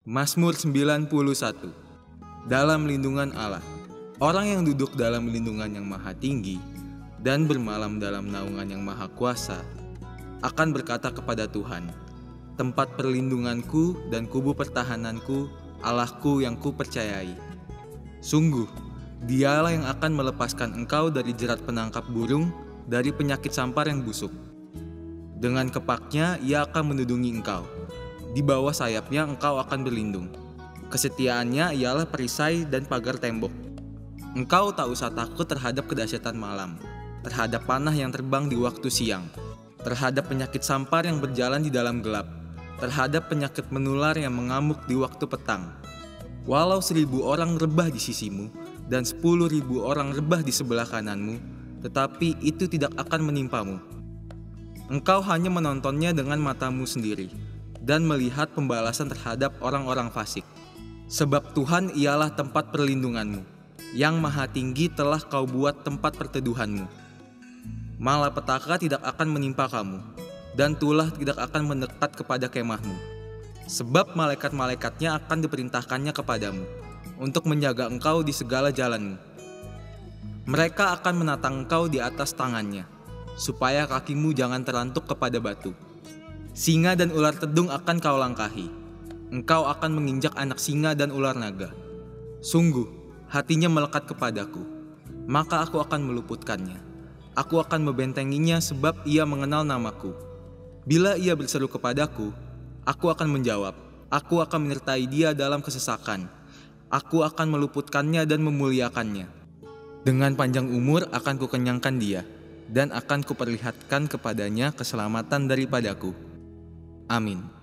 Mazmur 91. Dalam lindungan Allah. Orang yang duduk dalam lindungan yang maha tinggi dan bermalam dalam naungan yang maha kuasa akan berkata kepada Tuhan, tempat perlindunganku dan kubu pertahananku, Allahku yang kupercayai. Sungguh, Dialah yang akan melepaskan engkau dari jerat penangkap burung, dari penyakit sampar yang busuk. Dengan kepaknya Ia akan menudungi engkau. Di bawah sayapnya engkau akan berlindung. Kesetiaannya ialah perisai dan pagar tembok. Engkau tak usah takut terhadap kedahsyatan malam, terhadap panah yang terbang di waktu siang, terhadap penyakit sampar yang berjalan di dalam gelap, terhadap penyakit menular yang mengamuk di waktu petang. Walau 1.000 orang rebah di sisimu dan 10.000 orang rebah di sebelah kananmu, tetapi itu tidak akan menimpamu. Engkau hanya menontonnya dengan matamu sendiri dan melihat pembalasan terhadap orang-orang fasik. Sebab Tuhan ialah tempat perlindunganmu, yang maha tinggi telah kau buat tempat perteduhanmu. Malapetaka tidak akan menimpa kamu, dan tulah tidak akan mendekat kepada kemahmu. Sebab malaikat-malaikatnya akan diperintahkannya kepadamu, untuk menjaga engkau di segala jalanmu. Mereka akan menatang engkau di atas tangannya, supaya kakimu jangan terantuk kepada batu. Singa dan ular tedung akan kau langkahi. Engkau akan menginjak anak singa dan ular naga. Sungguh, hatinya melekat kepadaku, maka aku akan meluputkannya. Aku akan membentenginya sebab ia mengenal namaku. Bila ia berseru kepadaku, aku akan menjawab. Aku akan menyertai dia dalam kesesakan. Aku akan meluputkannya dan memuliakannya. Dengan panjang umur akan kukenyangkan dia, dan akan kuperlihatkan kepadanya keselamatan daripadaku. Amin.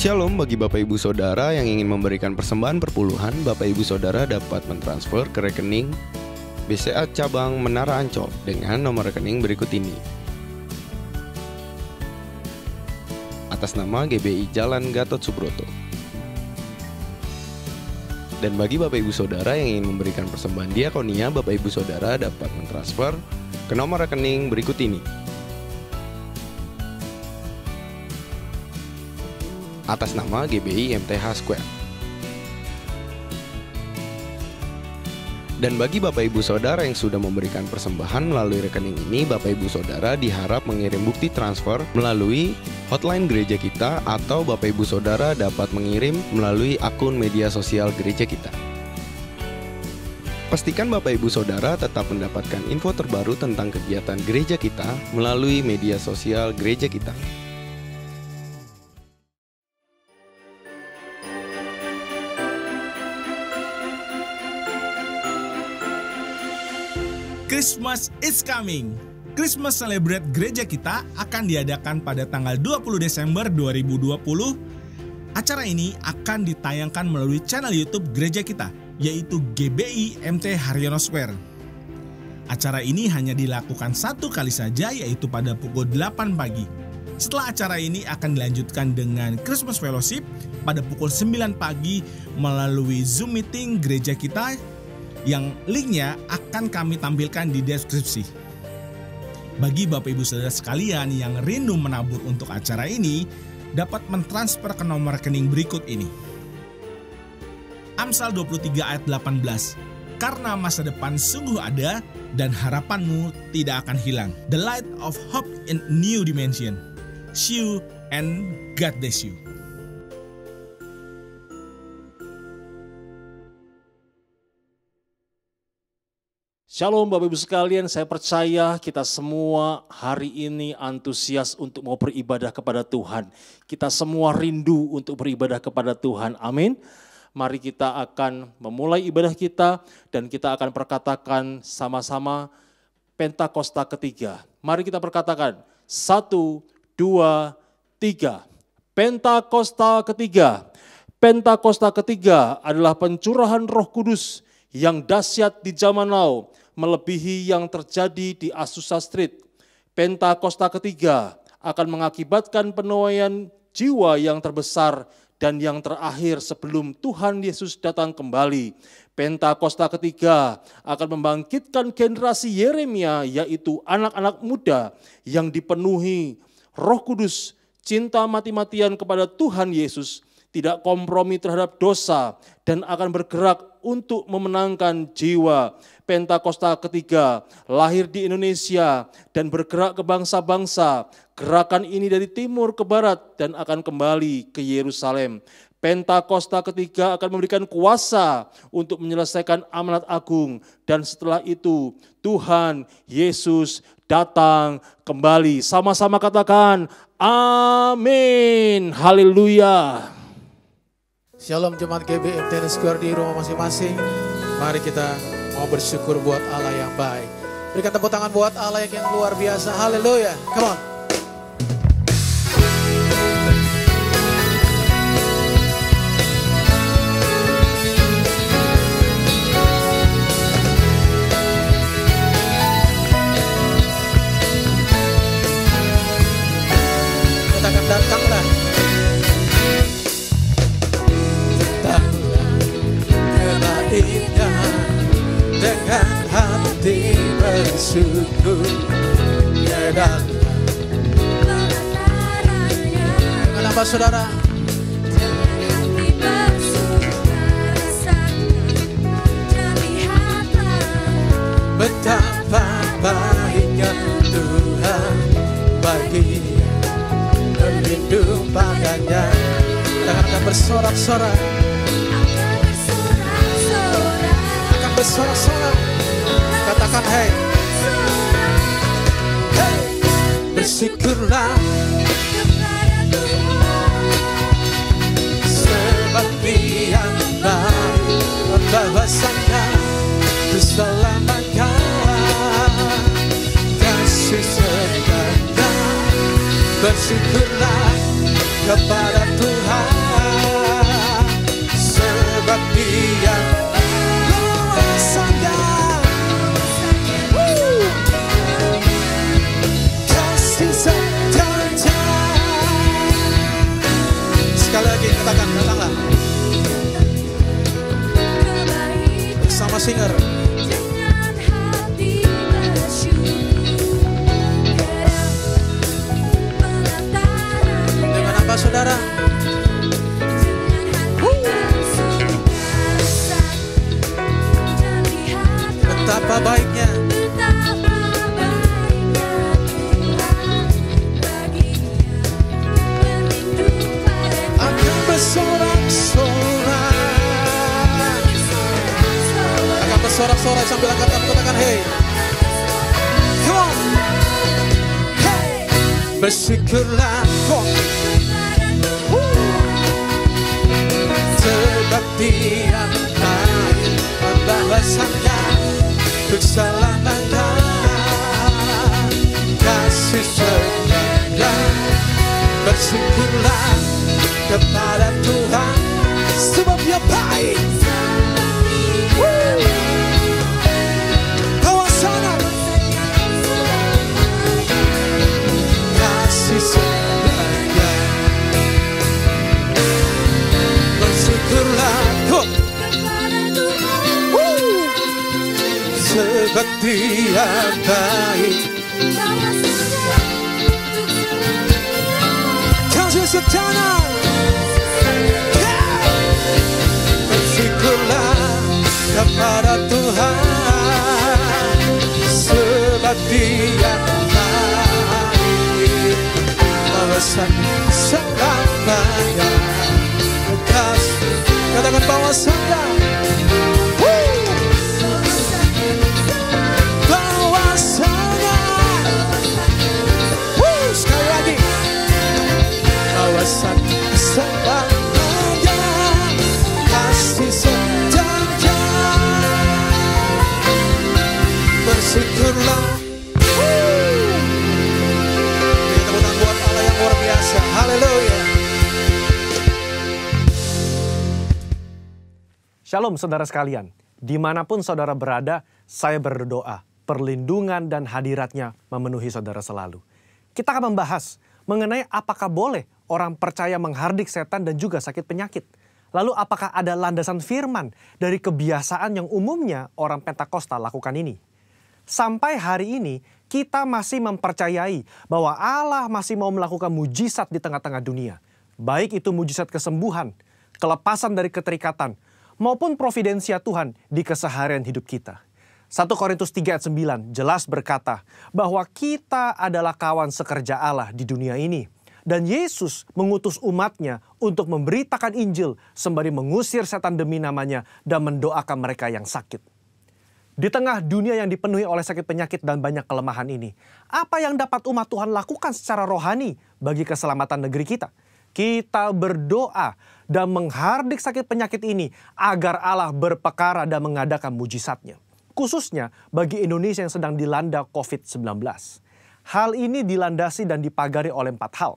Shalom bagi Bapak Ibu Saudara yang ingin memberikan persembahan perpuluhan. Bapak Ibu Saudara dapat mentransfer ke rekening BCA Cabang Menara Ancol dengan nomor rekening berikut ini. Atas nama GBI Jalan Gatot Subroto. Dan bagi Bapak Ibu Saudara yang ingin memberikan persembahan diakonia, Bapak Ibu Saudara dapat mentransfer ke nomor rekening berikut ini. Atas nama GBI MTH Square. Dan bagi Bapak Ibu Saudara yang sudah memberikan persembahan melalui rekening ini, Bapak Ibu Saudara diharap mengirim bukti transfer melalui hotline gereja kita, atau Bapak Ibu Saudara dapat mengirim melalui akun media sosial gereja kita. Pastikan Bapak Ibu Saudara tetap mendapatkan info terbaru tentang kegiatan gereja kita melalui media sosial gereja kita. Christmas is coming. Christmas Celebrate gereja kita akan diadakan pada tanggal 20 Desember 2020. Acara ini akan ditayangkan melalui channel YouTube gereja kita, yaitu GBI MT Haryono Square. Acara ini hanya dilakukan satu kali saja, yaitu pada pukul 8 pagi. Setelah acara ini akan dilanjutkan dengan Christmas Fellowship pada pukul 9 pagi melalui Zoom meeting gereja kita, yang linknya akan kami tampilkan di deskripsi. Bagi Bapak Ibu Saudara sekalian yang rindu menabur untuk acara ini, dapat mentransfer ke nomor rekening berikut ini. Amsal 23 ayat 18. Karena masa depan sungguh ada dan harapanmu tidak akan hilang. The light of hope in new dimension. See you and God bless you. Shalom Bapak Ibu sekalian, saya percaya kita semua hari ini antusias untuk mau beribadah kepada Tuhan. Kita semua rindu untuk beribadah kepada Tuhan, amin. Mari kita akan memulai ibadah kita dan kita akan perkatakan sama-sama Pentakosta ketiga. Mari kita perkatakan 1, 2, 3. Pentakosta ketiga. Pentakosta ketiga adalah pencurahan Roh Kudus yang dahsyat di zaman now, melebihi yang terjadi di Azusa Street. Pentakosta ketiga akan mengakibatkan penuaian jiwa yang terbesar dan yang terakhir sebelum Tuhan Yesus datang kembali. Pentakosta ketiga akan membangkitkan generasi Yeremia, yaitu anak-anak muda yang dipenuhi Roh Kudus, cinta mati-matian kepada Tuhan Yesus, tidak kompromi terhadap dosa, dan akan bergerak untuk memenangkan jiwa. Pentakosta ketiga lahir di Indonesia dan bergerak ke bangsa-bangsa. Gerakan ini dari timur ke barat dan akan kembali ke Yerusalem. Pentakosta ketiga akan memberikan kuasa untuk menyelesaikan amanat agung, dan setelah itu Tuhan Yesus datang kembali. Sama-sama katakan amin. Haleluya. Shalom jemaat GBM Tennis Square di rumah masing-masing. Mari kita mau bersyukur buat Allah yang baik. Berikan tepuk tangan buat Allah yang luar biasa. Haleluya. Come on. Katakan datanglah. Dengan hati bersyukur dengan apa saudara? Betapa baiknya Tuhan bagi berlindung padanya. Kita akan bersorak-sorak, bersorak-sorak, katakan hey, hey, bersyukurlah sebab Dia baik, bahwasanya keselamatan kasih setia. Bersyukurlah kepada Tuhan sebab Dia sekali lagi katakan datanglah bersama singer. Dengan apa saudara? Betapa baiknya sorak-sorak sambil angkat tangan, katakan hey, come on, hey, bersyukurlah kok sebab Dia baik, bahwasanya keselamatan kasih setia. Bersyukurlah kepada Tuhan sebab Dia baik. Bersyukurlah kok sebab Dia baik, kasih setia. Bersyukurlah kepada Tuhan sebab Dia baik, bahwasanya selamanya kasih. Katakan bahwasanya, bahwasanya, sekali lagi, bahwasanya selamanya kasih setia. Bersyukurlah. Beri tepuk tangan buat Allah yang luar biasa. Haleluya. Shalom saudara sekalian, Dimanapun saudara berada, saya berdoa, perlindungan dan hadiratnya memenuhi saudara selalu. Kita akan membahas mengenai apakah boleh orang percaya menghardik setan dan juga sakit penyakit. Lalu apakah ada landasan firman dari kebiasaan yang umumnya orang Pentakosta lakukan ini? Sampai hari ini, kita masih mempercayai bahwa Allah masih mau melakukan mujizat di tengah-tengah dunia. Baik itu mujizat kesembuhan, kelepasan dari keterikatan, maupun providensia Tuhan di keseharian hidup kita. 1 Korintus 3 ayat 9 jelas berkata bahwa kita adalah kawan sekerja Allah di dunia ini. Dan Yesus mengutus umatnya untuk memberitakan Injil sembari mengusir setan demi namanya dan mendoakan mereka yang sakit. Di tengah dunia yang dipenuhi oleh sakit penyakit dan banyak kelemahan ini, apa yang dapat umat Tuhan lakukan secara rohani bagi keselamatan negeri kita? Kita berdoa dan menghardik sakit penyakit ini agar Allah berpekara dan mengadakan mujizatnya. Khususnya bagi Indonesia yang sedang dilanda COVID-19. Hal ini dilandasi dan dipagari oleh 4 hal.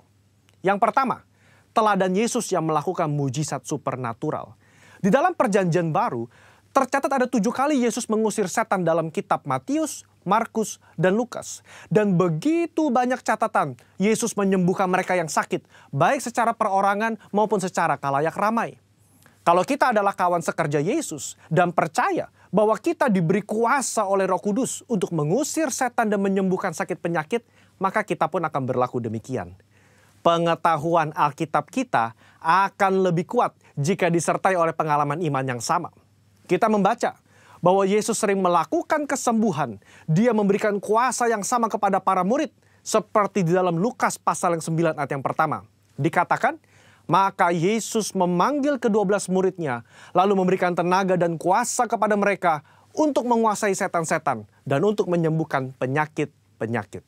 Yang pertama, teladan Yesus yang melakukan mujizat supernatural. Di dalam perjanjian baru, tercatat ada 7 kali Yesus mengusir setan dalam kitab Matius, Markus, dan Lukas. Dan begitu banyak catatan Yesus menyembuhkan mereka yang sakit, baik secara perorangan maupun secara khalayak ramai. Kalau kita adalah kawan sekerja Yesus dan percaya bahwa kita diberi kuasa oleh Roh Kudus untuk mengusir setan dan menyembuhkan sakit penyakit, maka kita pun akan berlaku demikian. Pengetahuan Alkitab kita akan lebih kuat jika disertai oleh pengalaman iman yang sama. Kita membaca bahwa Yesus sering melakukan kesembuhan. Dia memberikan kuasa yang sama kepada para murid. Seperti di dalam Lukas pasal yang 9 ayat yang pertama. Dikatakan, maka Yesus memanggil ke-12 muridnya. Lalu memberikan tenaga dan kuasa kepada mereka untuk menguasai setan-setan. Dan untuk menyembuhkan penyakit-penyakit.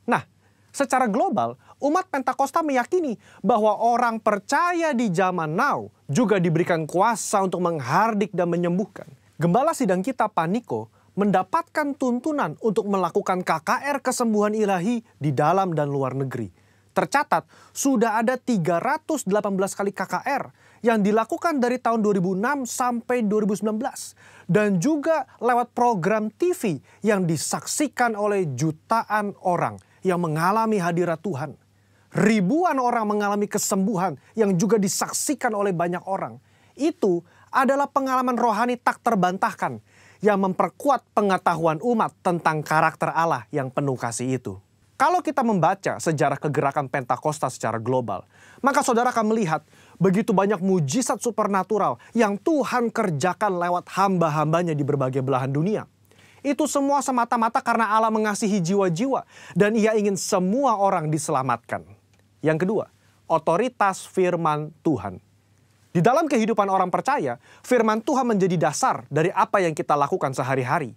Nah, secara global, umat Pentakosta meyakini bahwa orang percaya di zaman now juga diberikan kuasa untuk menghardik dan menyembuhkan. Gembala sidang kita Paniko mendapatkan tuntunan untuk melakukan KKR kesembuhan ilahi di dalam dan luar negeri. Tercatat sudah ada 318 kali KKR yang dilakukan dari tahun 2006 sampai 2019. Dan juga lewat program TV yang disaksikan oleh jutaan orang yang mengalami hadirat Tuhan. Ribuan orang mengalami kesembuhan yang juga disaksikan oleh banyak orang. Itu adalah pengalaman rohani tak terbantahkan yang memperkuat pengetahuan umat tentang karakter Allah yang penuh kasih itu. Kalau kita membaca sejarah kegerakan Pentakosta secara global, maka saudara akan melihat begitu banyak mujizat supernatural yang Tuhan kerjakan lewat hamba-hambanya di berbagai belahan dunia. Itu semua semata-mata karena Allah mengasihi jiwa-jiwa dan Ia ingin semua orang diselamatkan. Yang kedua, otoritas firman Tuhan. Di dalam kehidupan orang percaya, firman Tuhan menjadi dasar dari apa yang kita lakukan sehari-hari.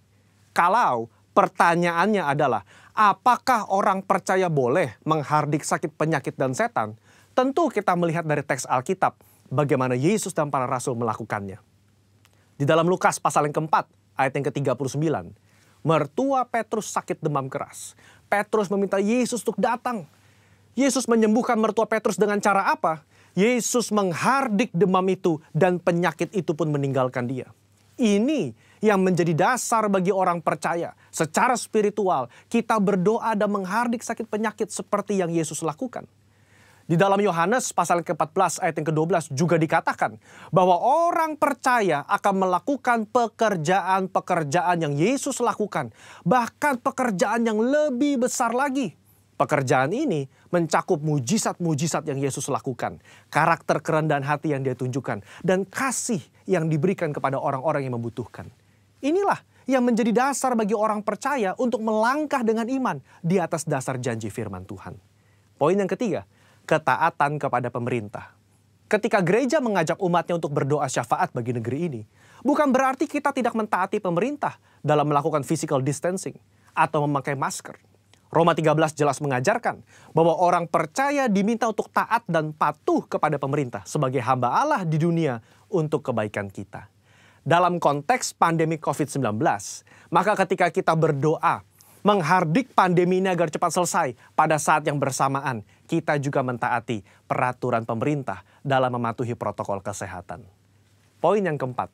Kalau pertanyaannya adalah, apakah orang percaya boleh menghardik sakit penyakit dan setan? Tentu kita melihat dari teks Alkitab bagaimana Yesus dan para rasul melakukannya. Di dalam Lukas pasal yang keempat, ayat yang ke-39, mertua Petrus sakit demam keras. Petrus meminta Yesus untuk datang. Yesus menyembuhkan mertua Petrus dengan cara apa? Yesus menghardik demam itu dan penyakit itu pun meninggalkan dia. Ini yang menjadi dasar bagi orang percaya. Secara spiritual, kita berdoa dan menghardik sakit penyakit seperti yang Yesus lakukan. Di dalam Yohanes pasal ke-14 ayat yang ke-12 juga dikatakan bahwa orang percaya akan melakukan pekerjaan-pekerjaan yang Yesus lakukan. Bahkan pekerjaan yang lebih besar lagi. Pekerjaan ini mencakup mujizat-mujizat yang Yesus lakukan. Karakter kerendahan hati yang Dia tunjukkan. Dan kasih yang diberikan kepada orang-orang yang membutuhkan. Inilah yang menjadi dasar bagi orang percaya untuk melangkah dengan iman di atas dasar janji firman Tuhan. Poin yang ketiga, ketaatan kepada pemerintah. Ketika gereja mengajak umatnya untuk berdoa syafaat bagi negeri ini, bukan berarti kita tidak mentaati pemerintah dalam melakukan physical distancing atau memakai masker. Roma 13 jelas mengajarkan bahwa orang percaya diminta untuk taat dan patuh kepada pemerintah sebagai hamba Allah di dunia untuk kebaikan kita. Dalam konteks pandemi COVID-19, maka ketika kita berdoa menghardik pandemi ini agar cepat selesai, pada saat yang bersamaan kita juga mentaati peraturan pemerintah dalam mematuhi protokol kesehatan. Poin yang keempat,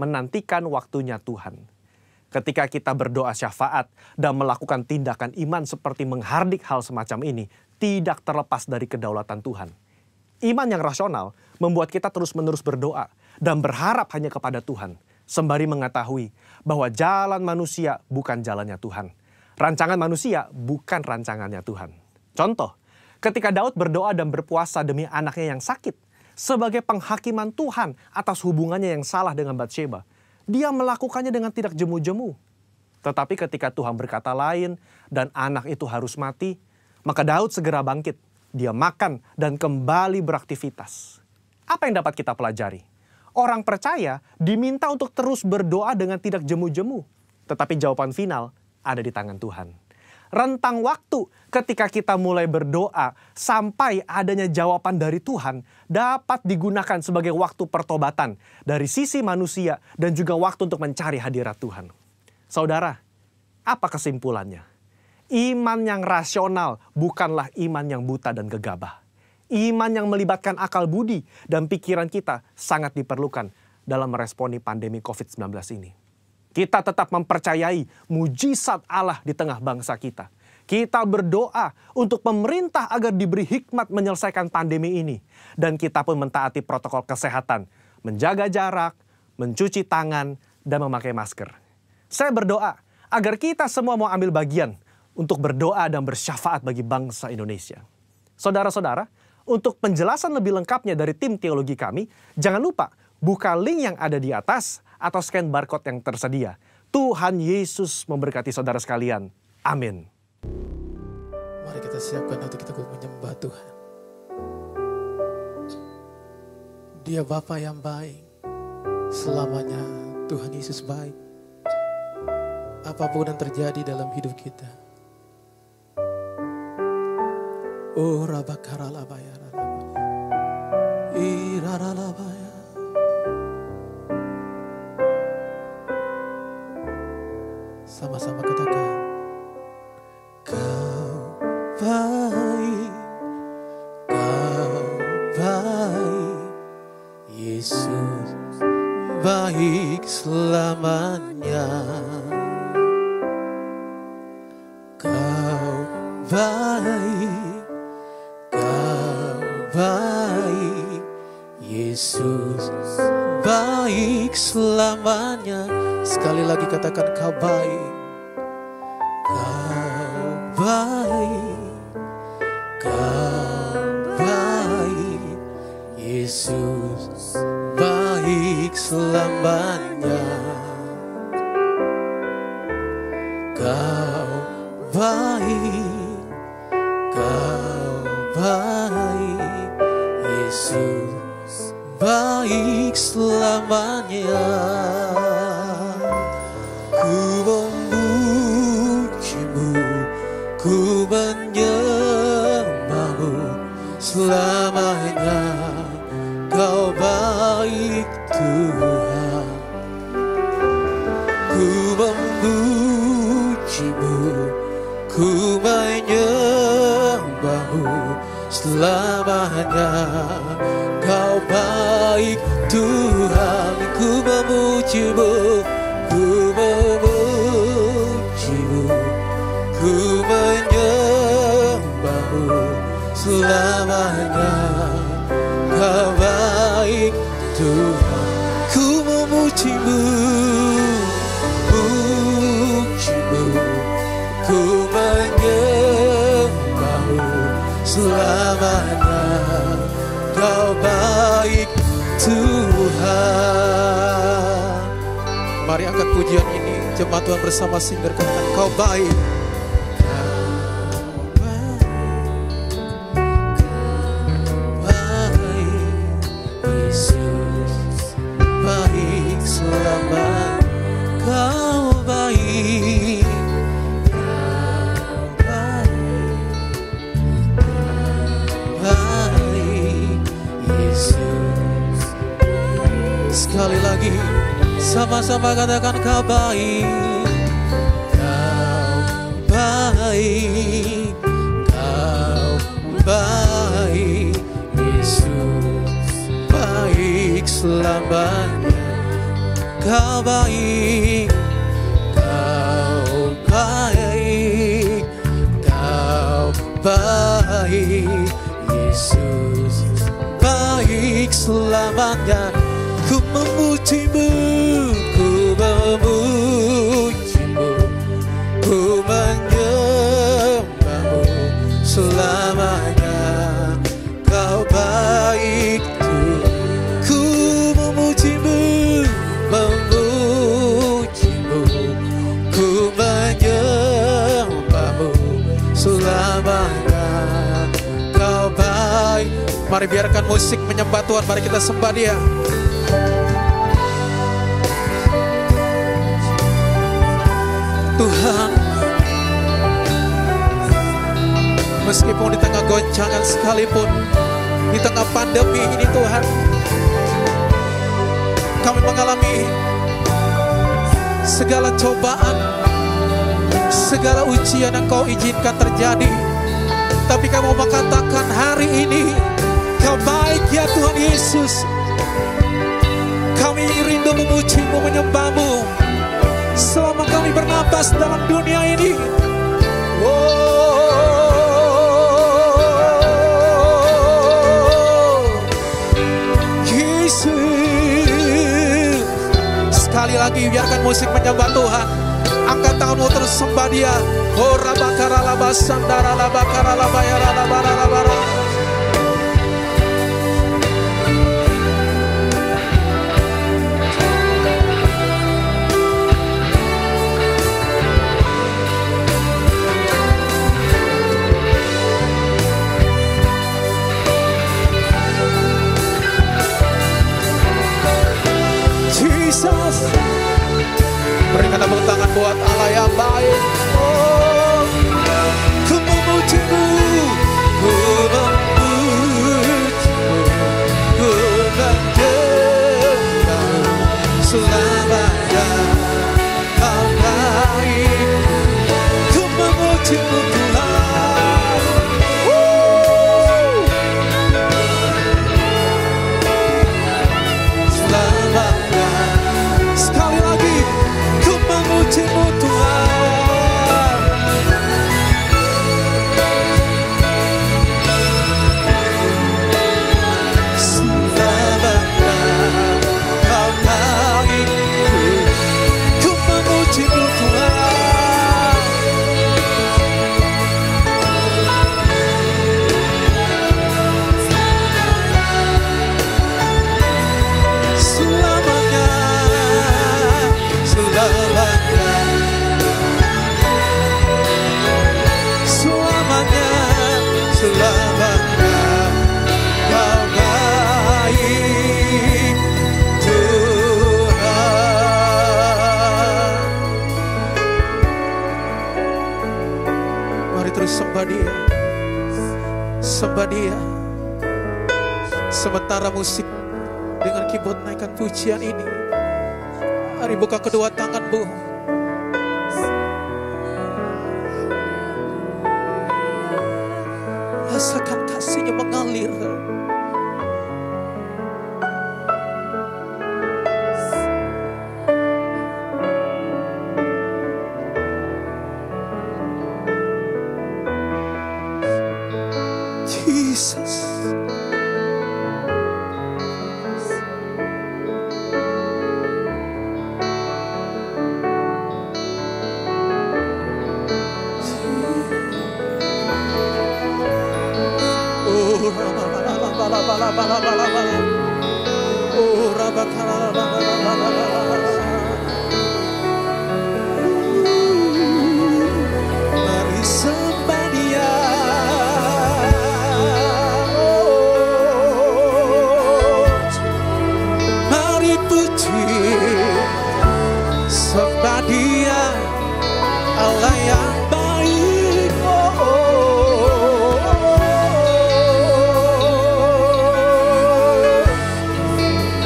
menantikan waktunya Tuhan. Ketika kita berdoa syafaat dan melakukan tindakan iman seperti menghardik hal semacam ini, tidak terlepas dari kedaulatan Tuhan. Iman yang rasional membuat kita terus-menerus berdoa dan berharap hanya kepada Tuhan, sembari mengetahui bahwa jalan manusia bukan jalannya Tuhan. Rancangan manusia bukan rancangannya Tuhan. Contoh, ketika Daud berdoa dan berpuasa demi anaknya yang sakit, sebagai penghakiman Tuhan atas hubungannya yang salah dengan Batsheba, dia melakukannya dengan tidak jemu-jemu. Tetapi ketika Tuhan berkata lain dan anak itu harus mati, maka Daud segera bangkit. Dia makan dan kembali beraktivitas. Apa yang dapat kita pelajari? Orang percaya diminta untuk terus berdoa dengan tidak jemu-jemu. Tetapi jawaban final ada di tangan Tuhan. Rentang waktu ketika kita mulai berdoa sampai adanya jawaban dari Tuhan dapat digunakan sebagai waktu pertobatan dari sisi manusia dan juga waktu untuk mencari hadirat Tuhan. Saudara, apa kesimpulannya? Iman yang rasional bukanlah iman yang buta dan gegabah. Iman yang melibatkan akal budi dan pikiran kita sangat diperlukan dalam meresponi pandemi COVID-19 ini. Kita tetap mempercayai mujizat Allah di tengah bangsa kita. Kita berdoa untuk pemerintah agar diberi hikmat menyelesaikan pandemi ini. Dan kita pun mentaati protokol kesehatan, menjaga jarak, mencuci tangan, dan memakai masker. Saya berdoa agar kita semua mau ambil bagian untuk berdoa dan bersyafaat bagi bangsa Indonesia. Saudara-saudara, untuk penjelasan lebih lengkapnya dari tim teologi kami, jangan lupa buka link yang ada di atas atau scan barcode yang tersedia. Tuhan Yesus memberkati saudara sekalian. Amin. Mari kita siapkan untuk kita menyembah Tuhan. Dia Bapa yang baik. Selamanya Tuhan Yesus baik. Apapun yang terjadi dalam hidup kita. Oh Rabakaralabaya, Iraralabaya. Sama-sama katakan, Kau baik, Yesus baik selamanya. Kau baik, Yesus baik selamanya. Sekali lagi katakan, Kau baik, Yesus baik selamanya. Kau baik, Yesus baik selamanya. Ku memujimu, ku menyembahmu selamanya. Kau baik Tuhan. Ku memujimu, ku menyembahmu selamanya. Kau baik Tuhan. Ku memujimu, ku memujimu, ku menyembahmu selamanya. Kau baik Tuhan. Ku memujimu, ku menyembahmu selamanya. Kau baik Tuhan. Mari angkat pujian ini, jemaat Tuhan bersama singer katakan, Kau baik. Sekali lagi sama-sama katakan, Kau baik, Kau baik, Yesus baik selamanya. Kau baik, Kau baik, Kau baik, Yesus baik selamanya. Ku memujimu, ku memujimu, ku menyembahmu selamanya. Kau baik Tuhan. Ku memujimu, memujimu, ku menyembahmu selamanya. Kau baik. Mari biarkan musik menyembah Tuhan. Mari kita sembah Dia. Tuhan, meskipun di tengah goncangan sekalipun, di tengah pandemi ini Tuhan, kami mengalami segala cobaan, segala ujian yang Kau izinkan terjadi. Tapi kami mau katakan hari ini, Kau baik ya Tuhan Yesus. Kami rindu memuji-Mu, menyembah-Mu selama kami bernapas dalam dunia ini. Yesus. Sekali lagi biarkan musik menyembah Tuhan. Angkat tanganmu terus sembah Dia. Oh rabakara labasandara labakara labayara labara labara. Berikan tepuk tangan buat Allah yang baik. Oh, ku memuji-Mu, ku memuji-Mu, ku menyembah-Mu selamanya. Kau baik, ku memuji-Mu Tuhan. Selamanya. Sekali lagi, ku memuji-Mu Tuhan. Selamanya Kau baik, ku memuji-Mu Tuhan. Selamanya, selamanya, selamanya, selamanya. Kau baik Tuhan. Mari terus sembah Dia, sembah Dia. Sementara musik dengan keyboard naikkan pujian ini, mari buka kedua tanganmu. Rasakan kasih-Nya mengalir. Jesus. Mari sembah Dia. Mari puji, sembah Dia, Allah yang baik.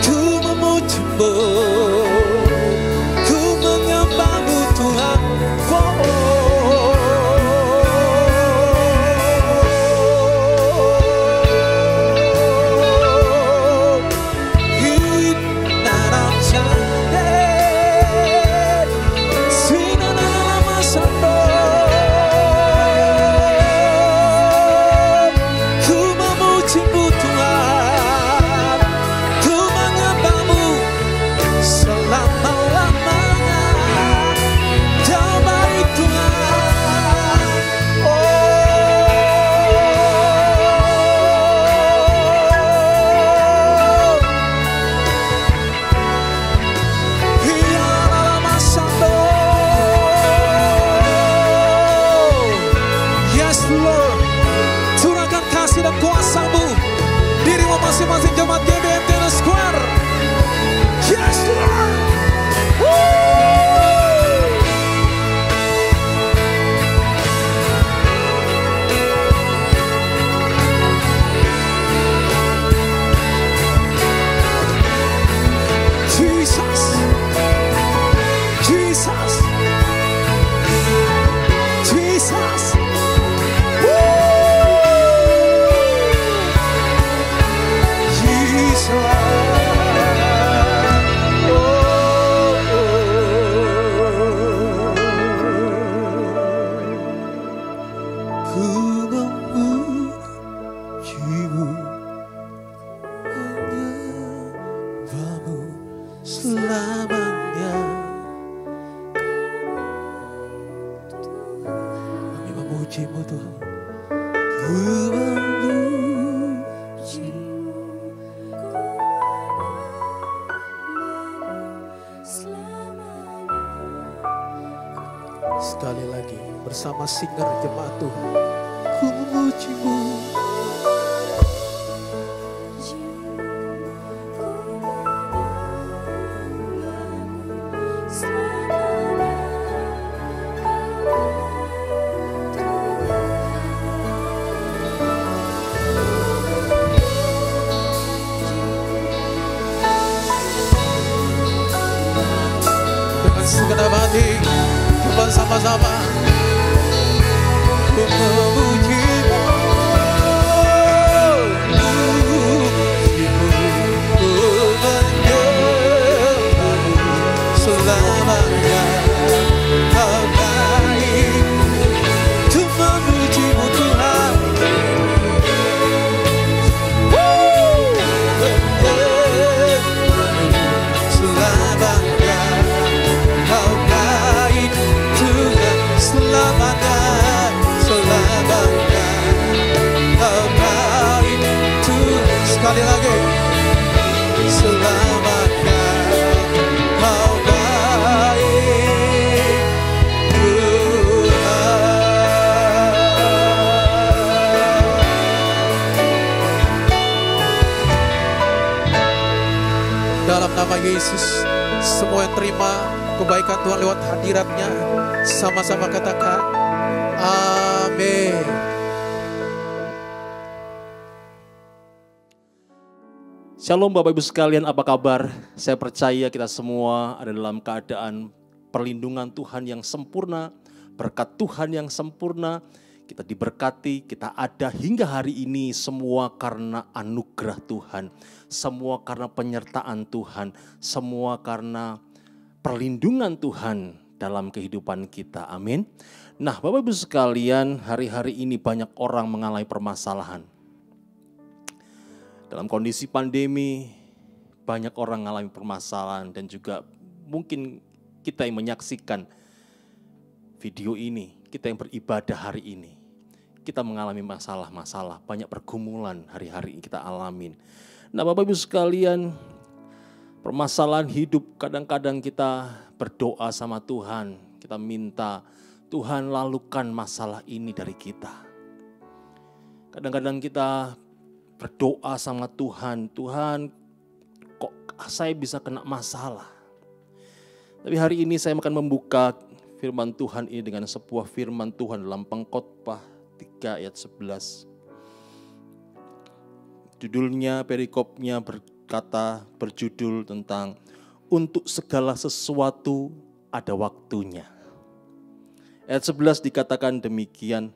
Ku memuji-Mu, kasih dan kuasa-Mu. Dirimu masing-masing jemaat GBM Tennis Square. Yes Lord. Jesus. Jesus. Jesus. Selamanya kami memuji-Mu Tuhan. Ku memuji-Mu. Sekali lagi bersama singer jemaat Tuhan. Ku memuji-Mu. Segenap hati coba sama-sama ku memuji-Mu, ku menyembah-Mu selamanya. Kau baik, ku memuji-Mu Tuhan. Selamanya. Selamanya, selamanya, Kau baik Tuhan. Sekali lagi, selamanya, Kau baik Tuhan. Dalam nama Yesus, semua yang terima kebaikan Tuhan lewat hadirat-Nya, sama-sama katakan amin. Shalom Bapak Ibu sekalian, apa kabar? Saya percaya kita semua ada dalam keadaan perlindungan Tuhan yang sempurna, berkat Tuhan yang sempurna. Kita diberkati, kita ada hingga hari ini semua karena anugerah Tuhan. Semua karena penyertaan Tuhan, semua karena perlindungan Tuhan dalam kehidupan kita, amin. Nah Bapak Ibu sekalian, hari-hari ini banyak orang mengalami permasalahan. Dalam kondisi pandemi, banyak orang mengalami permasalahan dan juga mungkin kita yang menyaksikan video ini, kita yang beribadah hari ini, kita mengalami masalah-masalah, banyak pergumulan hari-hari kita alamin. Nah Bapak Ibu sekalian, permasalahan hidup kadang-kadang kita berdoa sama Tuhan, kita minta Tuhan lalukan masalah ini dari kita. Kadang-kadang kita berdoa sama Tuhan, Tuhan kok saya bisa kena masalah. Tapi hari ini saya akan membuka firman Tuhan ini dengan sebuah firman Tuhan dalam Pengkhotbah 3 ayat 11. Judulnya, perikopnya berjudul tentang untuk segala sesuatu ada waktunya. Ayat 11 dikatakan demikian,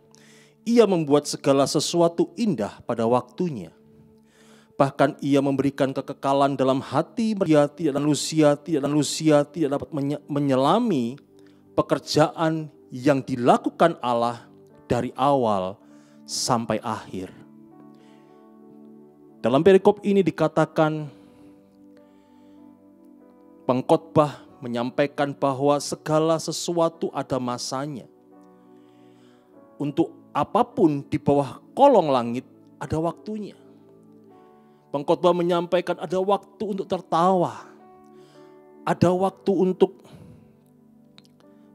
Ia membuat segala sesuatu indah pada waktunya. Bahkan Ia memberikan kekekalan dalam hati mereka, tidak dapat menyelami pekerjaan yang dilakukan Allah dari awal sampai akhir. Dalam perikop ini dikatakan, pengkhotbah menyampaikan bahwa segala sesuatu ada masanya. Untuk apapun di bawah kolong langit ada waktunya. Pengkhotbah menyampaikan ada waktu untuk tertawa, ada waktu untuk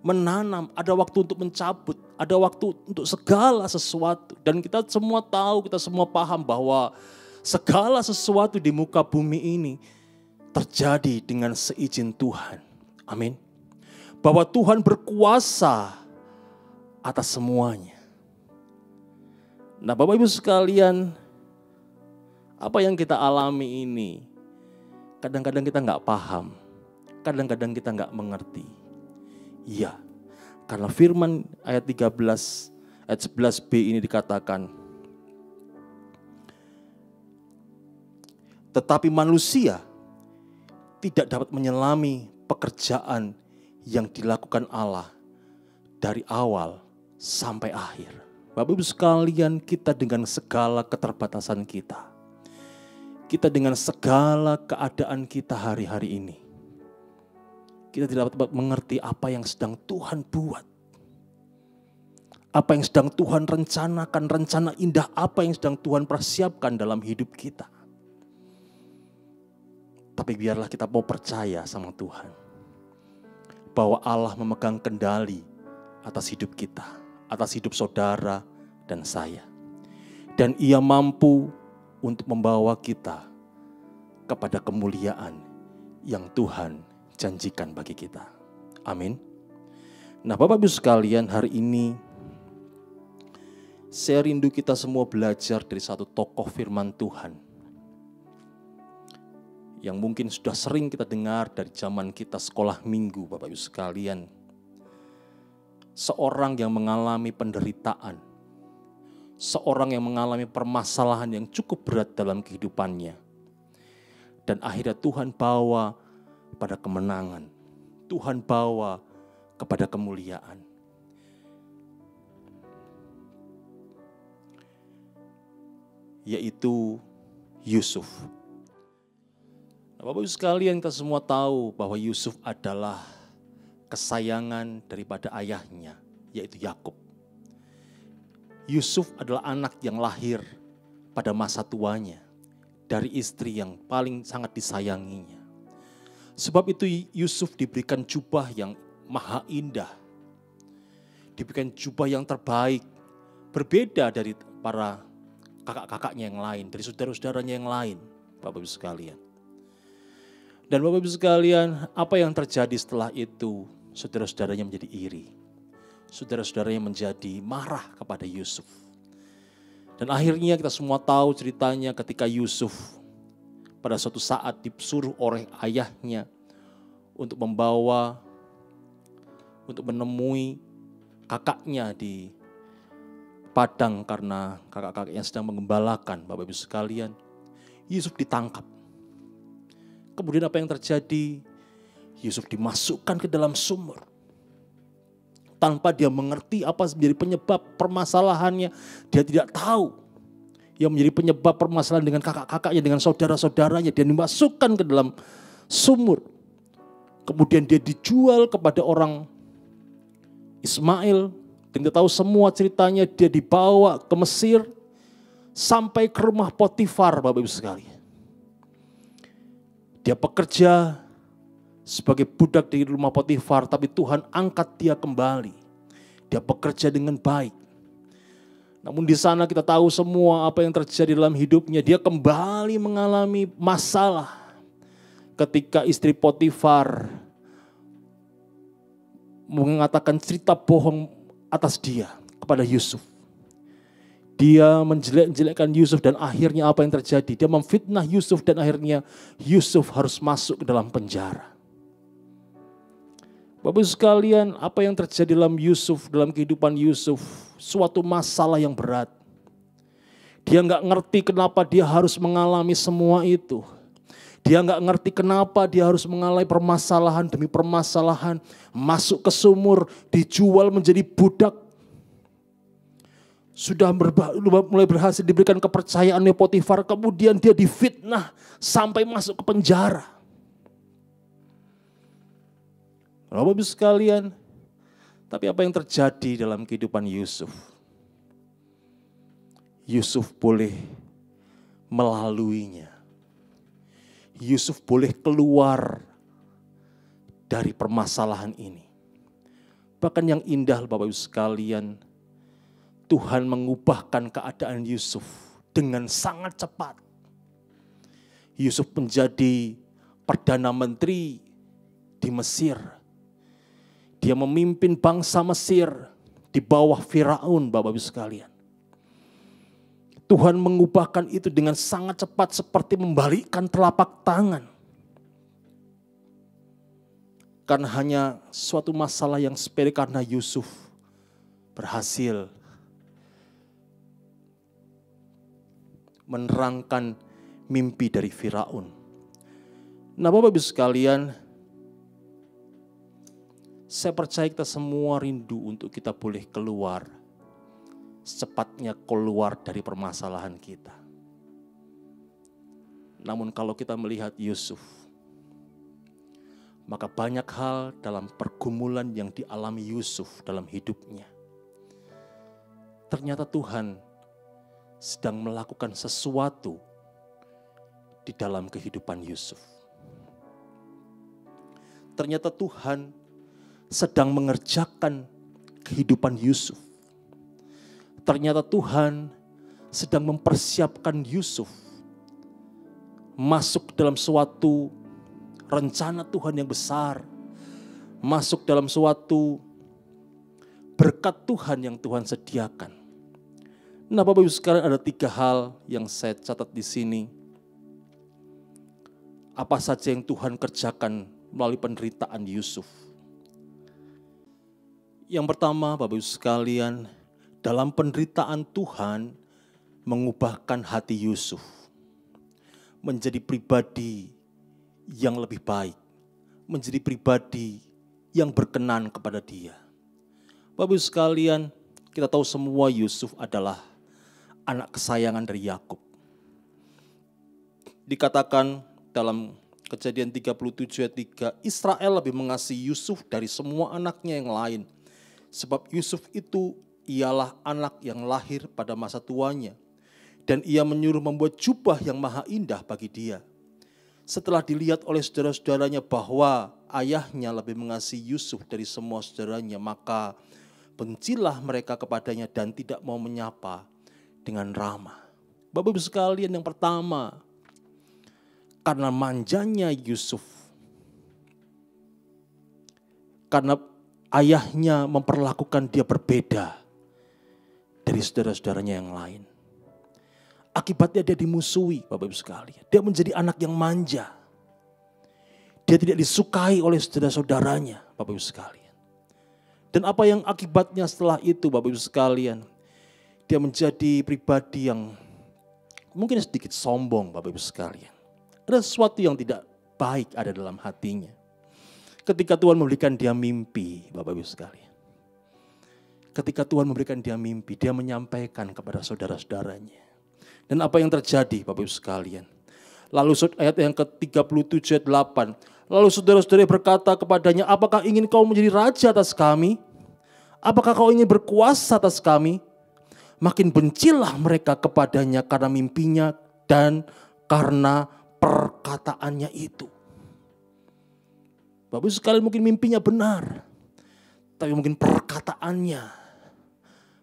menanam, ada waktu untuk mencabut, ada waktu untuk segala sesuatu. Dan kita semua tahu, kita semua paham bahwa segala sesuatu di muka bumi ini terjadi dengan seizin Tuhan. Amin. Bahwa Tuhan berkuasa atas semuanya. Nah, Bapak Ibu sekalian, apa yang kita alami ini, kadang-kadang kita nggak paham, kadang-kadang kita nggak mengerti. Iya, karena firman ayat 13, ayat 11b ini dikatakan, tetapi manusia tidak dapat menyelami pekerjaan yang dilakukan Allah dari awal sampai akhir. Bapak Ibu sekalian, kita dengan segala keterbatasan kita dengan segala keadaan kita hari-hari ini, kita tidak dapat mengerti apa yang sedang Tuhan buat. Apa yang sedang Tuhan rencanakan, rencana indah apa yang sedang Tuhan persiapkan dalam hidup kita. Tapi biarlah kita mau percaya sama Tuhan. Bahwa Allah memegang kendali atas hidup kita, atas hidup saudara dan saya. Dan Ia mampu untuk membawa kita kepada kemuliaan yang Tuhan janjikan bagi kita. Amin. Nah, Bapak Ibu sekalian, hari ini saya rindu kita semua belajar dari satu tokoh firman Tuhan yang mungkin sudah sering kita dengar dari zaman kita sekolah minggu, Bapak Ibu sekalian. Seorang yang mengalami penderitaan, seorang yang mengalami permasalahan yang cukup berat dalam kehidupannya. Dan akhirnya Tuhan bawa pada kemenangan. Tuhan bawa kepada kemuliaan. Yaitu Yusuf. Nah, Bapak Ibu sekalian, kita semua tahu bahwa Yusuf adalah kesayangan daripada ayahnya, yaitu Yakub. Yusuf adalah anak yang lahir pada masa tuanya dari istri yang paling sangat disayanginya. Sebab itu Yusuf diberikan jubah yang maha indah. Diberikan jubah yang terbaik. Berbeda dari para kakak-kakaknya yang lain, dari saudara-saudaranya yang lain, Bapak Ibu sekalian. Dan Bapak Ibu sekalian, apa yang terjadi setelah itu? Saudara-saudaranya menjadi iri. Saudara-saudaranya menjadi marah kepada Yusuf. Dan akhirnya kita semua tahu ceritanya ketika Yusuf pada suatu saat disuruh oleh ayahnya untuk menemui kakaknya di padang karena kakak-kakaknya sedang mengembalakan, Bapak Ibu sekalian. Yusuf ditangkap. Kemudian apa yang terjadi? Yusuf dimasukkan ke dalam sumur. Tanpa dia mengerti apa menjadi penyebab permasalahannya, dia tidak tahu. Yang menjadi penyebab permasalahan dengan kakak-kakaknya, dengan saudara-saudaranya, dia dimasukkan ke dalam sumur. Kemudian dia dijual kepada orang Ismail. Dan kita tahu semua ceritanya, dia dibawa ke Mesir sampai ke rumah Potifar, Bapak Ibu sekalian. Dia bekerja sebagai budak di rumah Potifar, tapi Tuhan angkat dia kembali. Dia bekerja dengan baik. Namun di sana kita tahu semua apa yang terjadi dalam hidupnya. Dia kembali mengalami masalah ketika istri Potifar mengatakan cerita bohong atas dia kepada Yusuf. Dia menjelek-jelekkan Yusuf dan akhirnya apa yang terjadi? Dia memfitnah Yusuf dan akhirnya Yusuf harus masuk ke dalam penjara. Bapak Ibu sekalian, apa yang terjadi dalam Yusuf, dalam kehidupan Yusuf, suatu masalah yang berat. Dia nggak ngerti kenapa dia harus mengalami semua itu. Dia nggak ngerti kenapa dia harus mengalami permasalahan demi permasalahan, masuk ke sumur, dijual menjadi budak. Sudah mulai berhasil diberikan kepercayaan oleh Potifar, kemudian dia difitnah sampai masuk ke penjara. Bapak Ibu sekalian, tapi apa yang terjadi dalam kehidupan Yusuf? Yusuf boleh melaluinya. Yusuf boleh keluar dari permasalahan ini. Bahkan yang indah Bapak Ibu sekalian, Tuhan mengubahkan keadaan Yusuf dengan sangat cepat. Yusuf menjadi Perdana Menteri di Mesir. Dia memimpin bangsa Mesir di bawah Firaun, Bapak Ibu sekalian. Tuhan mengubahkan itu dengan sangat cepat seperti membalikkan telapak tangan. Karena hanya suatu masalah yang sepele, karena Yusuf berhasil menerangkan mimpi dari Firaun. Nah Bapak Ibu sekalian, saya percaya kita semua rindu untuk kita boleh keluar, secepatnya keluar dari permasalahan kita. Namun kalau kita melihat Yusuf, maka banyak hal dalam pergumulan yang dialami Yusuf dalam hidupnya. Ternyata Tuhan sedang melakukan sesuatu di dalam kehidupan Yusuf. Ternyata Tuhan sedang mengerjakan kehidupan Yusuf. Ternyata Tuhan sedang mempersiapkan Yusuf masuk dalam suatu rencana Tuhan yang besar, masuk dalam suatu berkat Tuhan yang Tuhan sediakan. Nah Bapak Ibu sekalian, ada 3 hal yang saya catat di sini. Apa saja yang Tuhan kerjakan melalui penderitaan Yusuf. Yang pertama Bapak Ibu sekalian, dalam penderitaan Tuhan mengubahkan hati Yusuf menjadi pribadi yang lebih baik, menjadi pribadi yang berkenan kepada Dia. Bapak Ibu sekalian, kita tahu semua Yusuf adalah anak kesayangan dari Yakub. Dikatakan dalam Kejadian 37 ayat 3, Israel lebih mengasihi Yusuf dari semua anaknya yang lain. Sebab Yusuf itu ialah anak yang lahir pada masa tuanya. Dan ia menyuruh membuat jubah yang maha indah bagi dia. Setelah dilihat oleh saudara-saudaranya bahwa ayahnya lebih mengasihi Yusuf dari semua saudaranya, maka bencilah mereka kepadanya dan tidak mau menyapa dengan ramah. Bapak Ibu sekalian, yang pertama, karena manjanya Yusuf, karena ayahnya memperlakukan dia berbeda dari saudara-saudaranya yang lain. Akibatnya dia dimusuhi, Bapak Ibu sekalian. Dia menjadi anak yang manja. Dia tidak disukai oleh saudara-saudaranya, Bapak Ibu sekalian. Dan apa yang akibatnya setelah itu, Bapak Ibu sekalian? Dia menjadi pribadi yang mungkin sedikit sombong, Bapak Ibu sekalian. Ada sesuatu yang tidak baik ada dalam hatinya. Ketika Tuhan memberikan dia mimpi, Bapak Ibu sekalian. Ketika Tuhan memberikan dia mimpi, dia menyampaikan kepada saudara-saudaranya. Dan apa yang terjadi, Bapak Ibu sekalian? Lalu ayat yang ke-37 ayat 8. Lalu saudara-saudara berkata kepadanya, apakah ingin kau menjadi raja atas kami? Apakah kau ingin berkuasa atas kami? Makin bencilah mereka kepadanya karena mimpinya dan karena perkataannya itu. Bapak Ibu sekalian, mungkin mimpinya benar, tapi mungkin perkataannya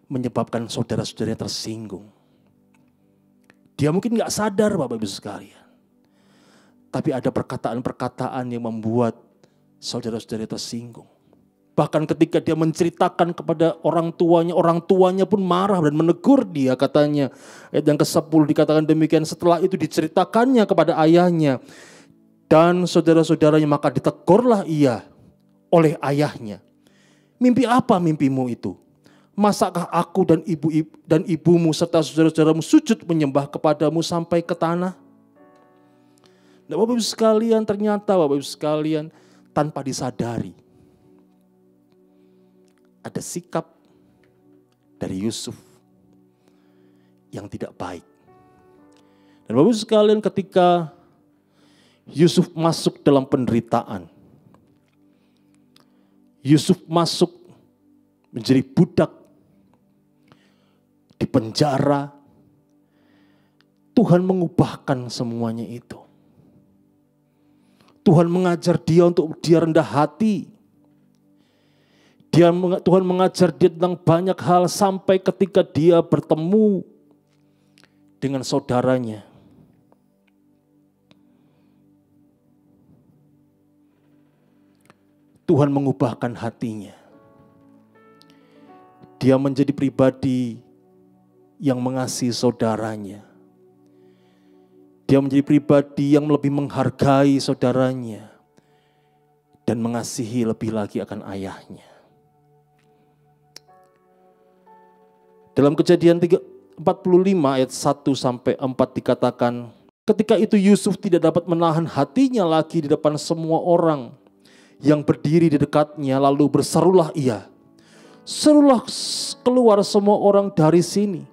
menyebabkan saudara-saudaranya tersinggung. Dia mungkin gak sadar, Bapak Ibu sekalian. Tapi ada perkataan-perkataan yang membuat saudara-saudara tersinggung. Bahkan ketika dia menceritakan kepada orang tuanya pun marah dan menegur dia, katanya. Ayat yang ke-10 dikatakan demikian, setelah itu diceritakannya kepada ayahnya dan saudara-saudaranya, maka ditegurlah ia oleh ayahnya. Mimpi apa mimpimu itu? Masakah aku dan ibumu serta saudara-saudaramu sujud menyembah kepadamu sampai ke tanah? Nah, Bapak Ibu sekalian, ternyata Bapak Ibu sekalian, tanpa disadari ada sikap dari Yusuf yang tidak baik. Dan Bapak Ibu sekalian, ketika Yusuf masuk dalam penderitaan, Yusuf masuk menjadi budak di penjara, Tuhan mengubahkan semuanya itu. Tuhan mengajar dia untuk dia rendah hati. Tuhan mengajar dia tentang banyak hal sampai ketika dia bertemu dengan saudaranya. Tuhan mengubahkan hatinya. Dia menjadi pribadi yang mengasihi saudaranya. Dia menjadi pribadi yang lebih menghargai saudaranya dan mengasihi lebih lagi akan ayahnya. Dalam Kejadian 45 ayat 1-4 dikatakan, ketika itu Yusuf tidak dapat menahan hatinya lagi di depan semua orang yang berdiri di dekatnya, lalu berserulah ia, "Serulah keluar semua orang dari sini."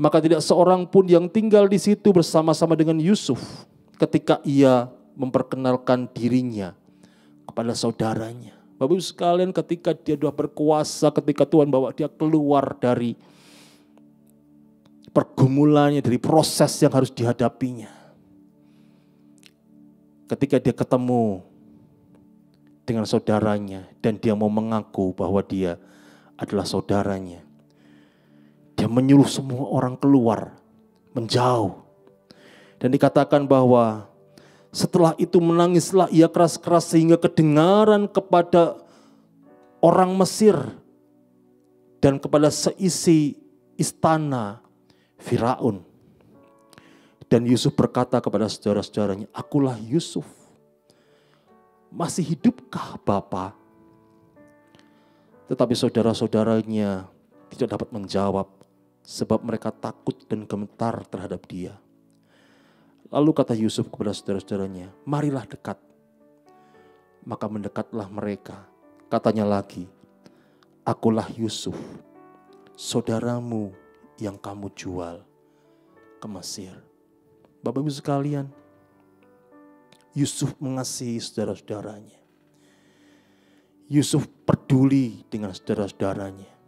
Maka tidak seorang pun yang tinggal di situ bersama-sama dengan Yusuf ketika ia memperkenalkan dirinya kepada saudaranya. Bapak Ibu sekalian, ketika dia sudah berkuasa, ketika Tuhan bawa dia keluar dari pergumulannya, dari proses yang harus dihadapinya. Ketika dia ketemu dengan saudaranya dan dia mau mengaku bahwa dia adalah saudaranya, dia menyuruh semua orang keluar, menjauh. Dan dikatakan bahwa setelah itu menangislah ia keras-keras sehingga kedengaran kepada orang Mesir dan kepada seisi istana Firaun. Dan Yusuf berkata kepada saudara-saudaranya, "Akulah Yusuf. Masih hidupkah Bapa?" Tetapi saudara-saudaranya tidak dapat menjawab sebab mereka takut dan gemetar terhadap dia. Lalu kata Yusuf kepada saudara-saudaranya, "Marilah dekat." Maka mendekatlah mereka. Katanya lagi, "Akulah Yusuf, saudaramu yang kamu jual ke Mesir." Bapak Ibu sekalian, Yusuf mengasihi saudara-saudaranya. Yusuf peduli dengan saudara-saudaranya.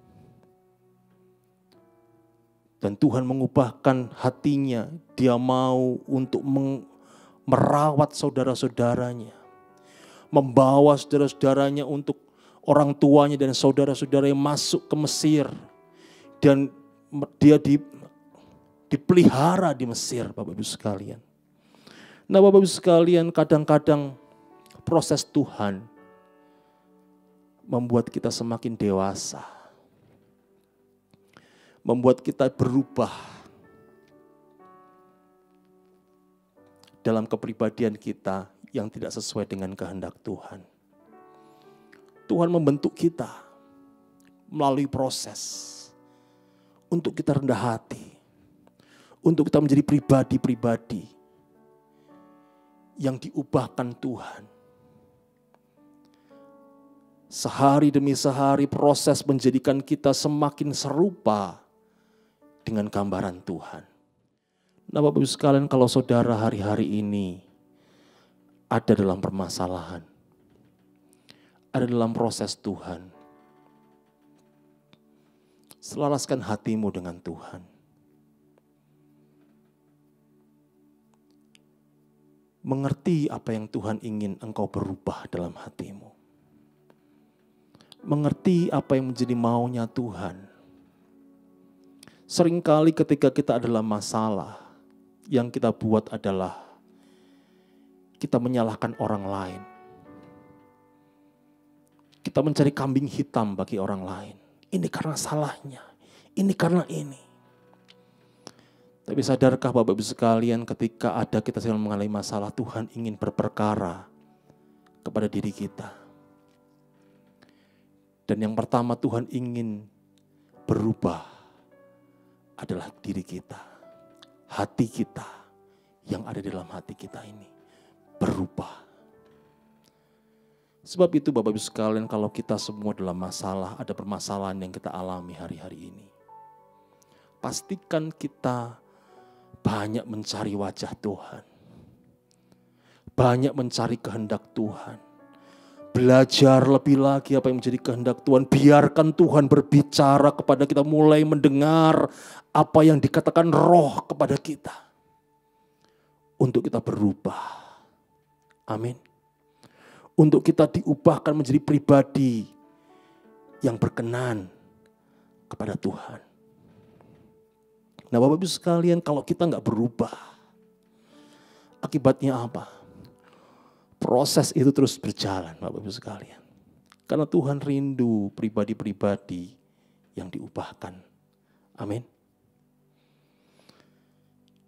Dan Tuhan mengubahkan hatinya, dia mau untuk merawat saudara-saudaranya. Membawa saudara-saudaranya untuk orang tuanya dan saudara-saudaranya masuk ke Mesir. Dan dia dipelihara di Mesir, Bapak Ibu sekalian. Nah Bapak Ibu sekalian, kadang-kadang proses Tuhan membuat kita semakin dewasa. Membuat kita berubah dalam kepribadian kita yang tidak sesuai dengan kehendak Tuhan. Tuhan membentuk kita melalui proses untuk kita rendah hati, untuk kita menjadi pribadi-pribadi yang diubahkan Tuhan. Sehari demi sehari proses menjadikan kita semakin serupa dengan gambaran Tuhan. Nah Bapak Ibu sekalian, kalau saudara hari-hari ini ada dalam permasalahan, ada dalam proses Tuhan, selaraskan hatimu dengan Tuhan. Mengerti apa yang Tuhan ingin engkau berubah dalam hatimu. Mengerti apa yang menjadi maunya Tuhan. Seringkali ketika kita adalah masalah, yang kita buat adalah kita menyalahkan orang lain. Kita mencari kambing hitam bagi orang lain. Ini karena salahnya, ini karena ini. Tapi sadarkah Bapak Ibu sekalian, ketika ada kita sedang mengalami masalah, Tuhan ingin berperkara kepada diri kita. Dan yang pertama Tuhan ingin berubah adalah diri kita, hati kita yang ada di dalam hati kita ini berubah. Sebab itu Bapak Ibu sekalian, kalau kita semua dalam masalah, ada permasalahan yang kita alami hari-hari ini, pastikan kita banyak mencari wajah Tuhan, banyak mencari kehendak Tuhan. Belajar lebih lagi apa yang menjadi kehendak Tuhan. Biarkan Tuhan berbicara kepada kita, mulai mendengar apa yang dikatakan Roh kepada kita. Untuk kita berubah. Amin. Untuk kita diubahkan menjadi pribadi yang berkenan kepada Tuhan. Nah Bapak Ibu sekalian, kalau kita nggak berubah, akibatnya apa? Proses itu terus berjalan Bapak Ibu sekalian. Karena Tuhan rindu pribadi-pribadi yang diubahkan. Amin.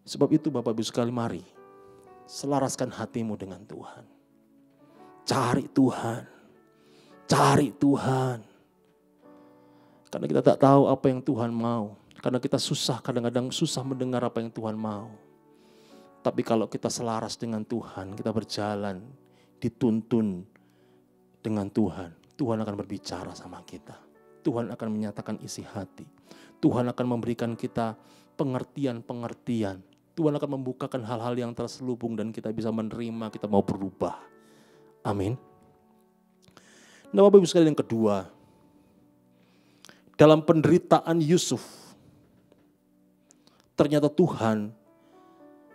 Sebab itu Bapak Ibu sekalian, mari selaraskan hatimu dengan Tuhan. Cari Tuhan. Cari Tuhan. Karena kita tak tahu apa yang Tuhan mau. Karena kita kadang-kadang susah mendengar apa yang Tuhan mau. Tapi kalau kita selaras dengan Tuhan, kita berjalan, dituntun dengan Tuhan, Tuhan akan berbicara sama kita. Tuhan akan menyatakan isi hati. Tuhan akan memberikan kita pengertian-pengertian. Tuhan akan membukakan hal-hal yang terselubung dan kita bisa menerima, kita mau berubah. Amin. Nah Bapak Ibu sekalian, yang kedua, dalam penderitaan Yusuf, ternyata Tuhan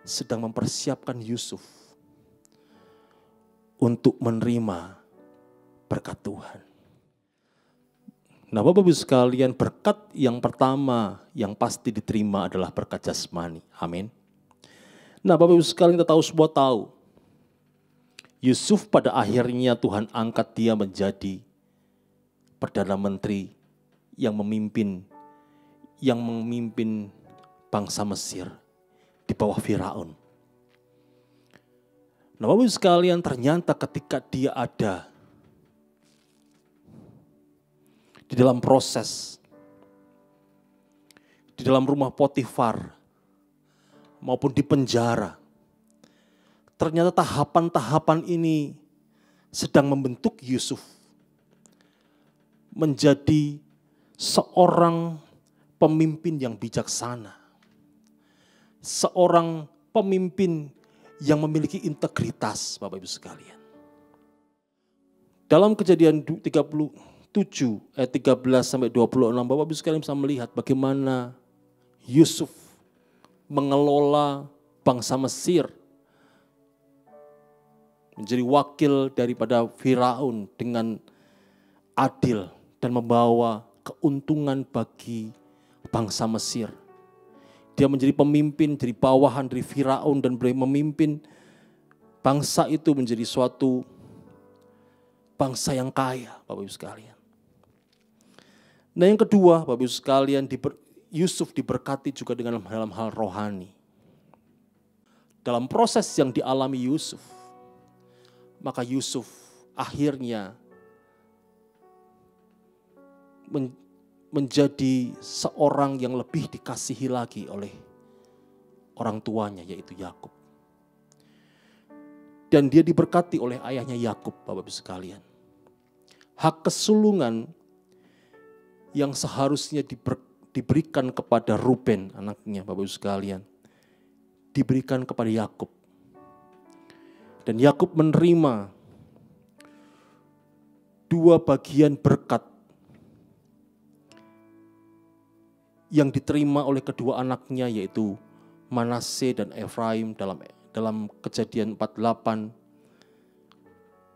sedang mempersiapkan Yusuf untuk menerima berkat Tuhan. Nah Bapak Ibu sekalian, berkat yang pertama yang pasti diterima adalah berkat jasmani. Amin. Nah Bapak Ibu sekalian, kita semua tahu, Yusuf pada akhirnya Tuhan angkat dia menjadi Perdana Menteri yang memimpin bangsa Mesir di bawah Firaun. Nah Bapak Ibu sekalian, ternyata ketika dia ada di dalam proses, di dalam rumah Potifar maupun di penjara, ternyata tahapan-tahapan ini sedang membentuk Yusuf menjadi seorang pemimpin yang bijaksana. Seorang pemimpin yang memiliki integritas, Bapak Ibu sekalian. Dalam Kejadian 37 ayat 13 sampai 26, Bapak Ibu sekalian bisa melihat bagaimana Yusuf mengelola bangsa Mesir, menjadi wakil daripada Firaun dengan adil dan membawa keuntungan bagi bangsa Mesir. Dia menjadi pemimpin dari bawahan dari Firaun dan memimpin bangsa itu menjadi suatu bangsa yang kaya, Bapak Ibu sekalian. Nah yang kedua, Bapak Ibu sekalian, Yusuf diberkati juga dalam hal rohani. Dalam proses yang dialami Yusuf, maka Yusuf akhirnya menjadi seorang yang lebih dikasihi lagi oleh orang tuanya, yaitu Yakub. Dan dia diberkati oleh ayahnya Yakub, Bapak Ibu sekalian. Hak kesulungan yang seharusnya diberikan kepada Ruben, anaknya, Bapak Ibu sekalian, diberikan kepada Yakub. Dan Yakub menerima 2 bagian berkat yang diterima oleh kedua anaknya, yaitu Manase dan Efraim. Dalam Kejadian 48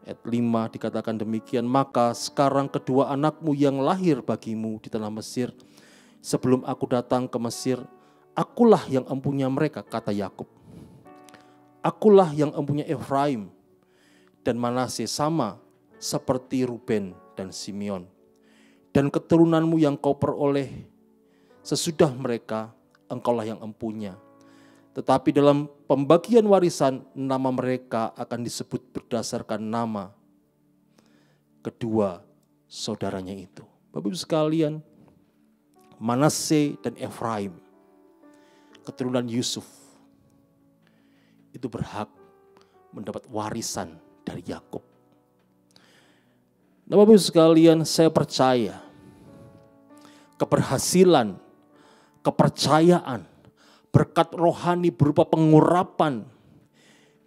ayat 5 dikatakan demikian, maka sekarang kedua anakmu yang lahir bagimu di tanah Mesir, sebelum aku datang ke Mesir, akulah yang empunya mereka, kata Yakub. Akulah yang empunya Efraim dan Manase, sama seperti Ruben dan Simeon. Dan keturunanmu yang kau peroleh sesudah mereka, engkaulah yang empunya. Tetapi dalam pembagian warisan, nama mereka akan disebut berdasarkan nama kedua saudaranya itu. Bapak Ibu sekalian, Manase dan Efraim, keturunan Yusuf, itu berhak mendapat warisan dari Yakub. Nah Bapak Ibu sekalian, saya percaya keberhasilan, kepercayaan, berkat rohani berupa pengurapan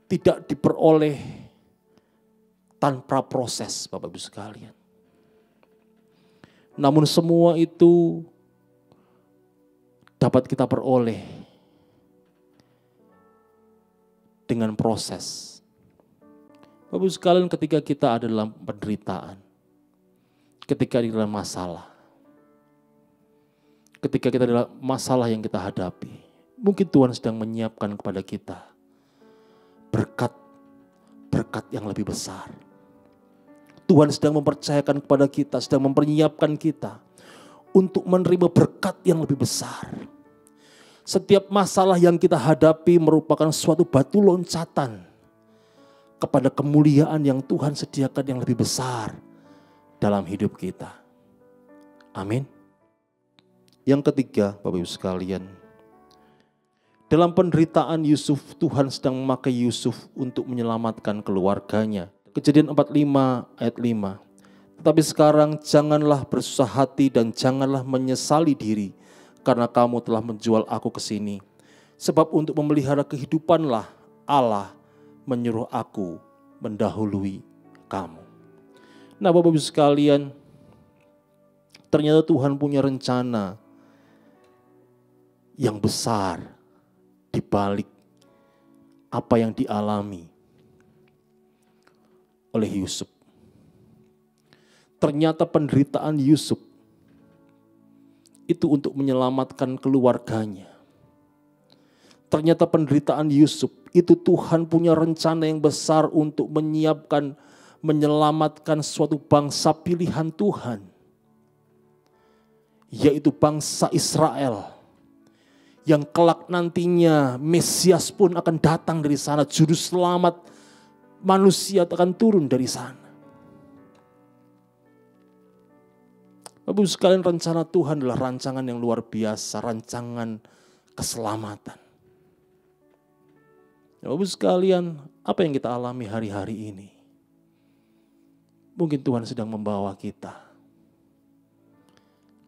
tidak diperoleh tanpa proses, Bapak Ibu sekalian. Namun semua itu dapat kita peroleh dengan proses. Bapak Ibu sekalian, ketika kita ada dalam penderitaan, ketika di dalam masalah. Ketika kita dalam masalah yang kita hadapi, mungkin Tuhan sedang menyiapkan kepada kita berkat yang lebih besar. Tuhan sedang mempercayakan kepada kita, sedang mempersiapkan kita untuk menerima berkat yang lebih besar. Setiap masalah yang kita hadapi merupakan suatu batu loncatan kepada kemuliaan yang Tuhan sediakan yang lebih besar dalam hidup kita. Amin. Yang ketiga, Bapak Ibu sekalian, dalam penderitaan Yusuf, Tuhan sedang memakai Yusuf untuk menyelamatkan keluarganya. Kejadian 45 ayat 5. Tetapi sekarang janganlah bersusah hati dan janganlah menyesali diri, karena kamu telah menjual aku ke sini. Sebab untuk memelihara kehidupanlah Allah menyuruh aku mendahului kamu. Nah, Bapak Ibu sekalian, ternyata Tuhan punya rencana yang besar di balik apa yang dialami oleh Yusuf. Ternyata penderitaan Yusuf itu untuk menyelamatkan keluarganya. Ternyata penderitaan Yusuf itu Tuhan punya rencana yang besar untuk menyiapkan, menyelamatkan suatu bangsa pilihan Tuhan, yaitu bangsa Israel. Yang kelak nantinya Mesias pun akan datang dari sana, juru selamat manusia akan turun dari sana. Bapak Ibu sekalian, rencana Tuhan adalah rancangan yang luar biasa, rancangan keselamatan. Bapak Ibu sekalian, apa yang kita alami hari-hari ini? Mungkin Tuhan sedang membawa kita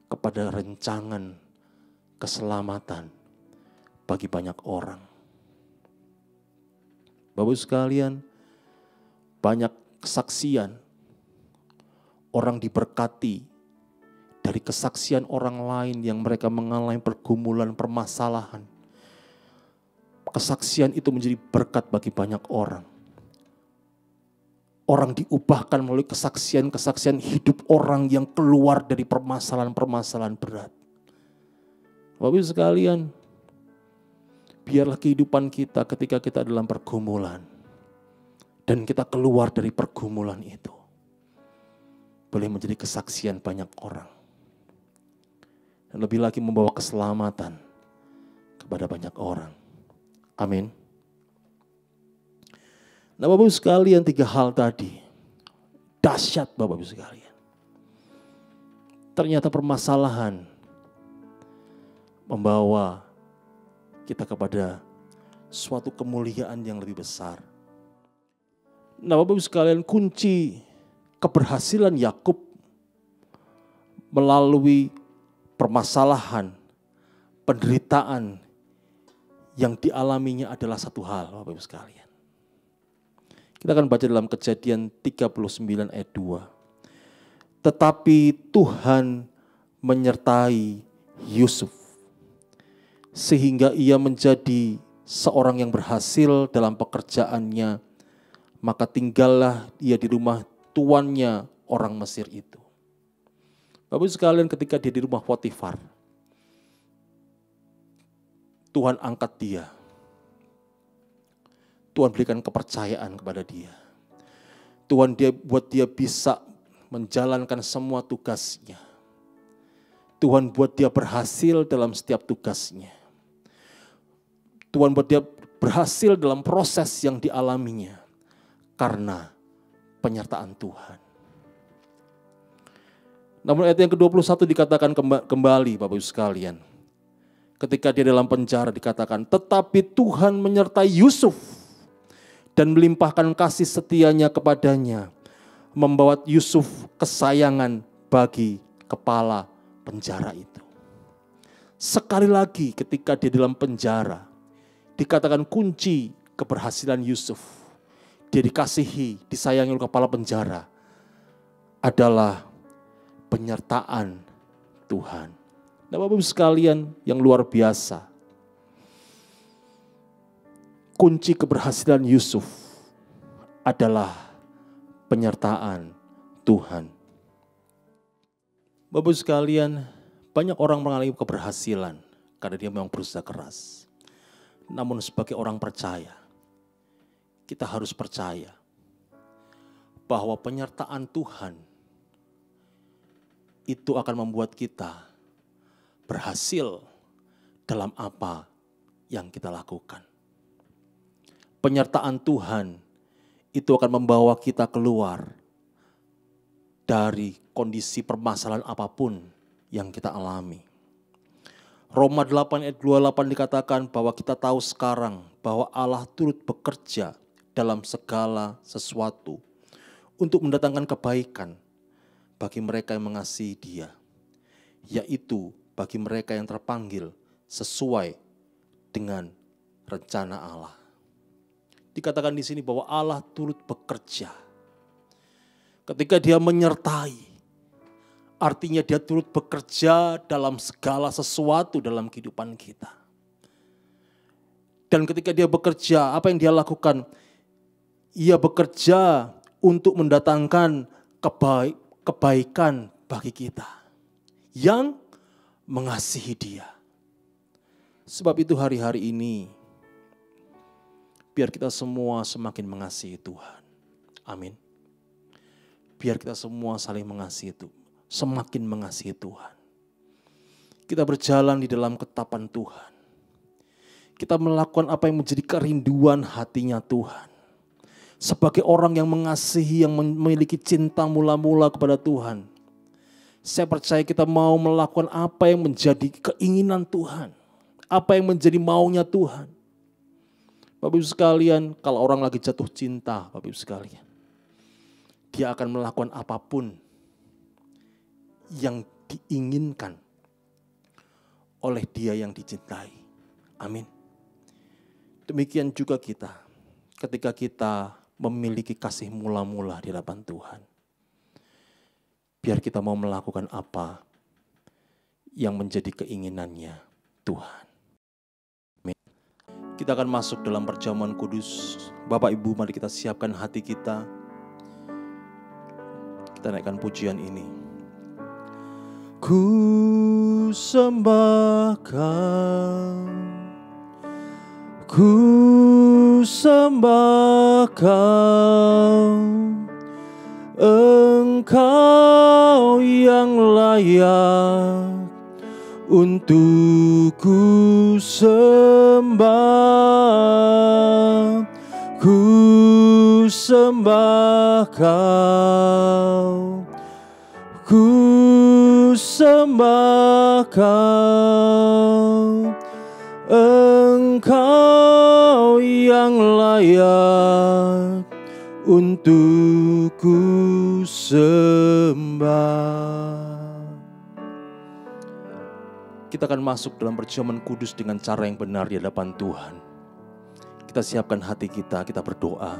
kepada rancangan keselamatan bagi banyak orang. Bapak Ibu sekalian, banyak kesaksian orang diberkati dari kesaksian orang lain yang mereka mengalami pergumulan, permasalahan. Kesaksian itu menjadi berkat bagi banyak orang. Orang diubahkan melalui kesaksian-kesaksian hidup orang yang keluar dari permasalahan-permasalahan berat. Bapak Ibu sekalian, biarlah kehidupan kita ketika kita dalam pergumulan dan kita keluar dari pergumulan itu boleh menjadi kesaksian banyak orang. Dan lebih lagi membawa keselamatan kepada banyak orang. Amin. Nah, Bapak Ibu sekalian, 3 hal tadi dahsyat, Bapak Ibu sekalian. Ternyata permasalahan membawa kita kepada suatu kemuliaan yang lebih besar. Nah, Bapak Ibu sekalian, kunci keberhasilan Yakub melalui permasalahan, penderitaan yang dialaminya adalah satu hal, Bapak Ibu sekalian. Kita akan baca dalam Kejadian 39 ayat 2. Tetapi Tuhan menyertai Yusuf, sehingga ia menjadi seorang yang berhasil dalam pekerjaannya, maka tinggallah ia di rumah tuannya orang Mesir itu. Bapak Ibu sekalian, ketika dia di rumah Potifar, Tuhan angkat dia. Tuhan berikan kepercayaan kepada dia. Tuhan buat dia bisa menjalankan semua tugasnya. Tuhan buat dia berhasil dalam setiap tugasnya. Tuhan buat dia berhasil dalam proses yang dialaminya karena penyertaan Tuhan. Namun ayat yang ke-21 dikatakan kembali, Bapak Ibu sekalian. Ketika dia dalam penjara dikatakan, tetapi Tuhan menyertai Yusuf dan melimpahkan kasih setianya kepadanya, membawa Yusuf kesayangan bagi kepala penjara itu. Sekali lagi ketika dia dalam penjara, dikatakan kunci keberhasilan Yusuf, dia dikasihi, disayangi oleh kepala penjara, adalah penyertaan Tuhan. Nah, Bapak Ibu sekalian yang luar biasa, kunci keberhasilan Yusuf adalah penyertaan Tuhan. Bapak sekalian, banyak orang mengalami keberhasilan karena dia memang berusaha keras. Namun sebagai orang percaya, kita harus percaya bahwa penyertaan Tuhan itu akan membuat kita berhasil dalam apa yang kita lakukan. Penyertaan Tuhan itu akan membawa kita keluar dari kondisi permasalahan apapun yang kita alami. Roma 8 ayat 28 dikatakan bahwa kita tahu sekarang bahwa Allah turut bekerja dalam segala sesuatu untuk mendatangkan kebaikan bagi mereka yang mengasihi Dia, yaitu bagi mereka yang terpanggil sesuai dengan rencana Allah. Dikatakan di sini bahwa Allah turut bekerja. Ketika Dia menyertai, artinya Dia turut bekerja dalam segala sesuatu dalam kehidupan kita. Dan ketika Dia bekerja, apa yang Dia lakukan? Ia bekerja untuk mendatangkan kebaikan bagi kita yang mengasihi Dia. Sebab itu hari-hari ini, biar kita semua semakin mengasihi Tuhan. Amin. Biar kita semua saling mengasihi Tuhan, semakin mengasihi Tuhan. Kita berjalan di dalam ketetapan Tuhan. Kita melakukan apa yang menjadi kerinduan hatinya Tuhan. Sebagai orang yang mengasihi, yang memiliki cinta mula-mula kepada Tuhan, saya percaya kita mau melakukan apa yang menjadi keinginan Tuhan, apa yang menjadi maunya Tuhan. Bapak Ibu sekalian, kalau orang lagi jatuh cinta, Bapak Ibu sekalian, dia akan melakukan apapun yang diinginkan oleh dia yang dicintai. Amin. Demikian juga kita, ketika kita memiliki kasih mula-mula di hadapan Tuhan, biar kita mau melakukan apa yang menjadi keinginannya Tuhan. Kita akan masuk dalam perjamuan kudus. Bapak Ibu, mari kita siapkan hati kita. Kita naikkan pujian ini. Ku sembahkan, ku sembahkan Engkau yang layak untuk ku sembah, ku sembah Kau, ku sembah Kau, Engkau yang layak untuk ku sembah. Kita akan masuk dalam perjamuan kudus dengan cara yang benar di hadapan Tuhan. Kita siapkan hati kita, kita berdoa.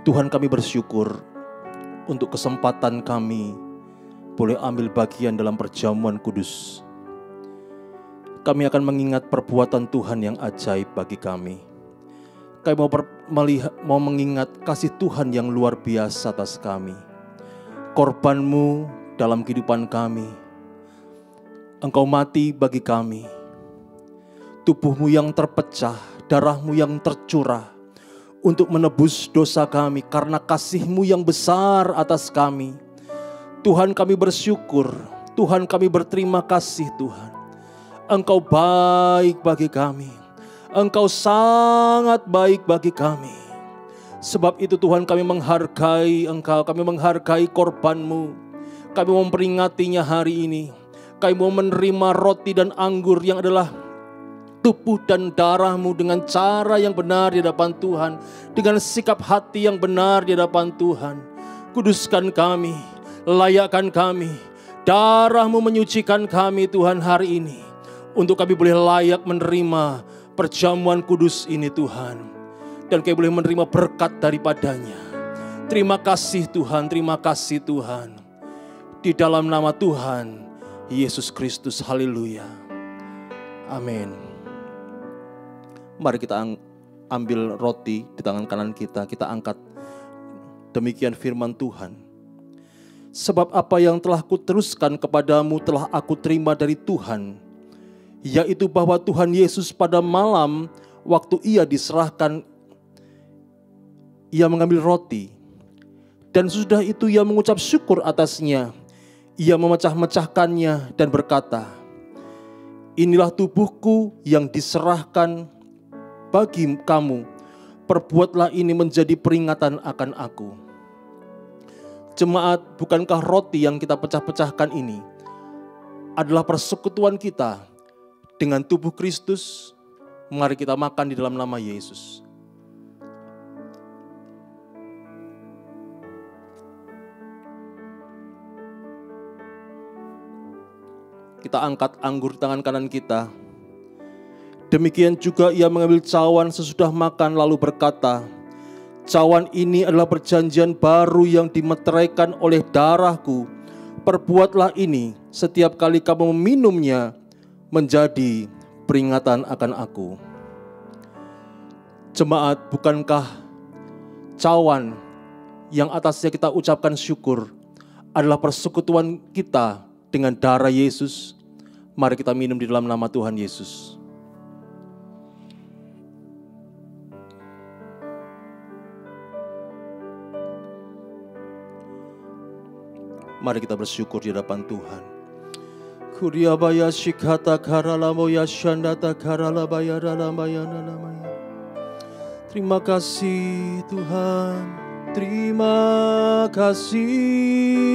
Tuhan, kami bersyukur untuk kesempatan kami boleh ambil bagian dalam perjamuan kudus. Kami akan mengingat perbuatan Tuhan yang ajaib bagi kami. Kami mau mengingat kasih Tuhan yang luar biasa atas kami. Korban-Mu dalam kehidupan kami. Engkau mati bagi kami. Tubuh-Mu yang terpecah, darah-Mu yang tercurah untuk menebus dosa kami karena kasih-Mu yang besar atas kami. Tuhan, kami bersyukur. Tuhan, kami berterima kasih Tuhan. Engkau baik bagi kami. Engkau sangat baik bagi kami. Sebab itu Tuhan, kami menghargai Engkau. Kami menghargai korban-Mu. Kami memperingatinya hari ini. Kami mau menerima roti dan anggur yang adalah tubuh dan darah-Mu dengan cara yang benar di hadapan Tuhan. Dengan sikap hati yang benar di hadapan Tuhan. Kuduskan kami, layakkan kami. Darah-Mu menyucikan kami Tuhan hari ini. Untuk kami boleh layak menerima perjamuan kudus ini Tuhan. Dan kami boleh menerima berkat daripadanya. Terima kasih Tuhan, terima kasih Tuhan. Di dalam nama Tuhan Yesus Kristus, haleluya. Amin. Mari kita ambil roti di tangan kanan kita, kita angkat. Demikian firman Tuhan. Sebab apa yang telah kuteruskan kepadamu telah aku terima dari Tuhan, yaitu bahwa Tuhan Yesus pada malam waktu ia diserahkan, ia mengambil roti, dan sesudah itu ia mengucap syukur atasnya. Ia memecah-mecahkannya dan berkata, inilah tubuhku yang diserahkan bagi kamu. Perbuatlah ini menjadi peringatan akan aku. Jemaat, bukankah roti yang kita pecah-pecahkan ini adalah persekutuan kita dengan tubuh Kristus? Mari kita makan di dalam nama Yesus. Kita angkat anggur di tangan kanan kita. Demikian juga ia mengambil cawan sesudah makan lalu berkata, cawan ini adalah perjanjian baru yang dimeteraikan oleh darahku. Perbuatlah ini setiap kali kamu meminumnya menjadi peringatan akan aku. Jemaat, bukankah cawan yang atasnya kita ucapkan syukur adalah persekutuan kita dengan darah Yesus? Mari kita minum di dalam nama Tuhan Yesus. Mari kita bersyukur di hadapan Tuhan. Kuriabaya shikata karalamoya shandata karalabaya dalamaya nalamaya. Terima kasih Tuhan, terima kasih.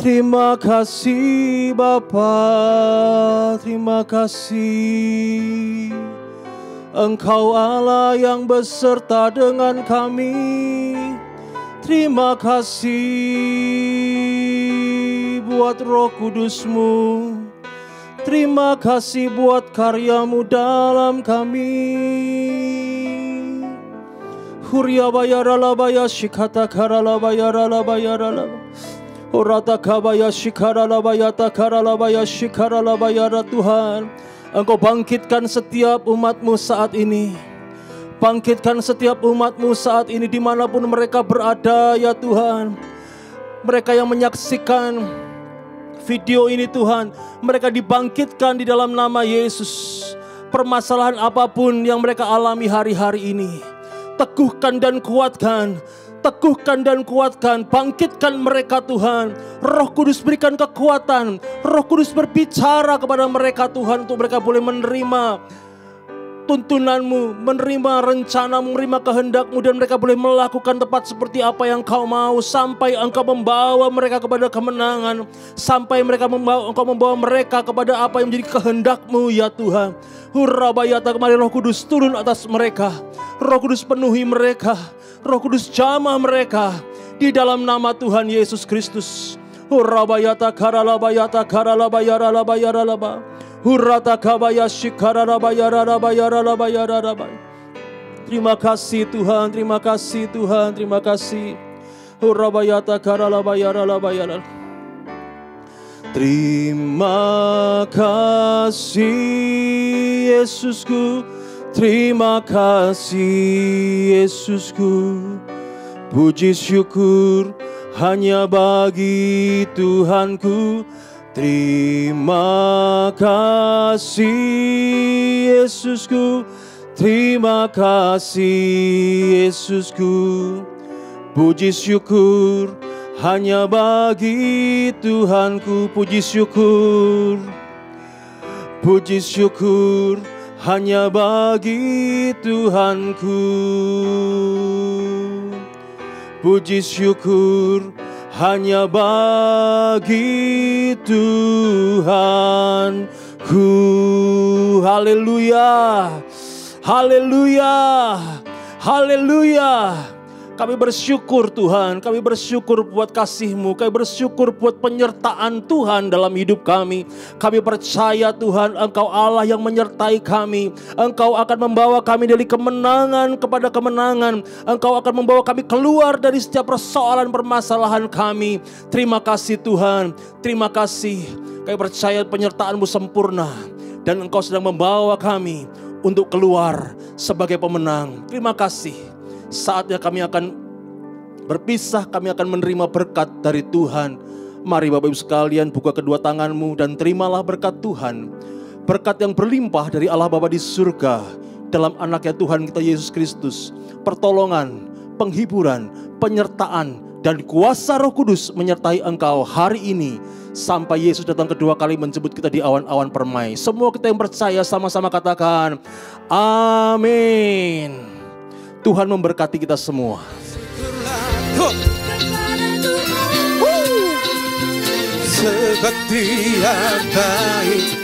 Terima kasih Bapa, terima kasih. Engkau Allah yang beserta dengan kami. Terima kasih buat Roh Kudus-Mu. Terima kasih buat karya-Mu dalam kami. Huriyabaya ralabaya shikata karalabaya ralabaya ralabaya. Orata kabaya shikaralabaya takaralabaya shikaralabaya. Tuhan, Engkau bangkitkan setiap umat-Mu saat ini. Bangkitkan setiap umat-Mu saat ini dimanapun mereka berada ya Tuhan. Mereka yang menyaksikan video ini Tuhan, mereka dibangkitkan di dalam nama Yesus. Permasalahan apapun yang mereka alami hari-hari ini, teguhkan dan kuatkan. Teguhkan dan kuatkan, bangkitkan mereka Tuhan. Roh Kudus berikan kekuatan. Roh Kudus berbicara kepada mereka Tuhan, untuk mereka boleh menerima tuntunan-Mu, menerima rencana-Mu, menerima kehendak-Mu, dan mereka boleh melakukan tepat seperti apa yang Kau mau, sampai Engkau membawa mereka kepada kemenangan, sampai Engkau membawa mereka kepada apa yang menjadi kehendak-Mu ya Tuhan. Hurabayata, kemari Roh Kudus turun atas mereka. Roh Kudus penuhi mereka. Roh Kudus jamah mereka di dalam nama Tuhan Yesus Kristus. Hurabayata karalabayata karalabayaralabayaralaba. Hurata kabaya shikararabayararabayaralabayaralabai. Terima kasih Tuhan, terima kasih Tuhan, terima kasih. Hurabayata karalabayaralabayaralabai. Terima kasih Yesusku, terima kasih Yesusku. Puji syukur hanya bagi Tuhanku. Terima kasih Yesusku, terima kasih Yesusku. Puji syukur hanya bagi Tuhanku. Puji syukur, puji syukur hanya bagi Tuhanku. Puji syukur hanya bagi Tuhanku. Haleluya, haleluya, haleluya. Kami bersyukur Tuhan, kami bersyukur buat kasih-Mu, kami bersyukur buat penyertaan Tuhan dalam hidup kami. Kami percaya Tuhan, Engkau Allah yang menyertai kami. Engkau akan membawa kami dari kemenangan kepada kemenangan. Engkau akan membawa kami keluar dari setiap persoalan permasalahan kami. Terima kasih Tuhan, terima kasih. Kami percaya penyertaan-Mu sempurna, dan Engkau sedang membawa kami untuk keluar sebagai pemenang. Terima kasih. Saatnya kami akan berpisah kami akan menerima berkat dari Tuhan. Mari Bapak Ibu sekalian buka kedua tanganmu dan terimalah berkat Tuhan. Berkat yang berlimpah dari Allah Bapa di surga dalam anaknya Tuhan kita Yesus Kristus. Pertolongan, penghiburan, penyertaan, dan kuasa Roh Kudus menyertai engkau hari ini sampai Yesus datang kedua kali menjemput kita di awan-awan permai. Semua kita yang percaya sama-sama katakan amin. Tuhan memberkati kita semua. Seperti yang baik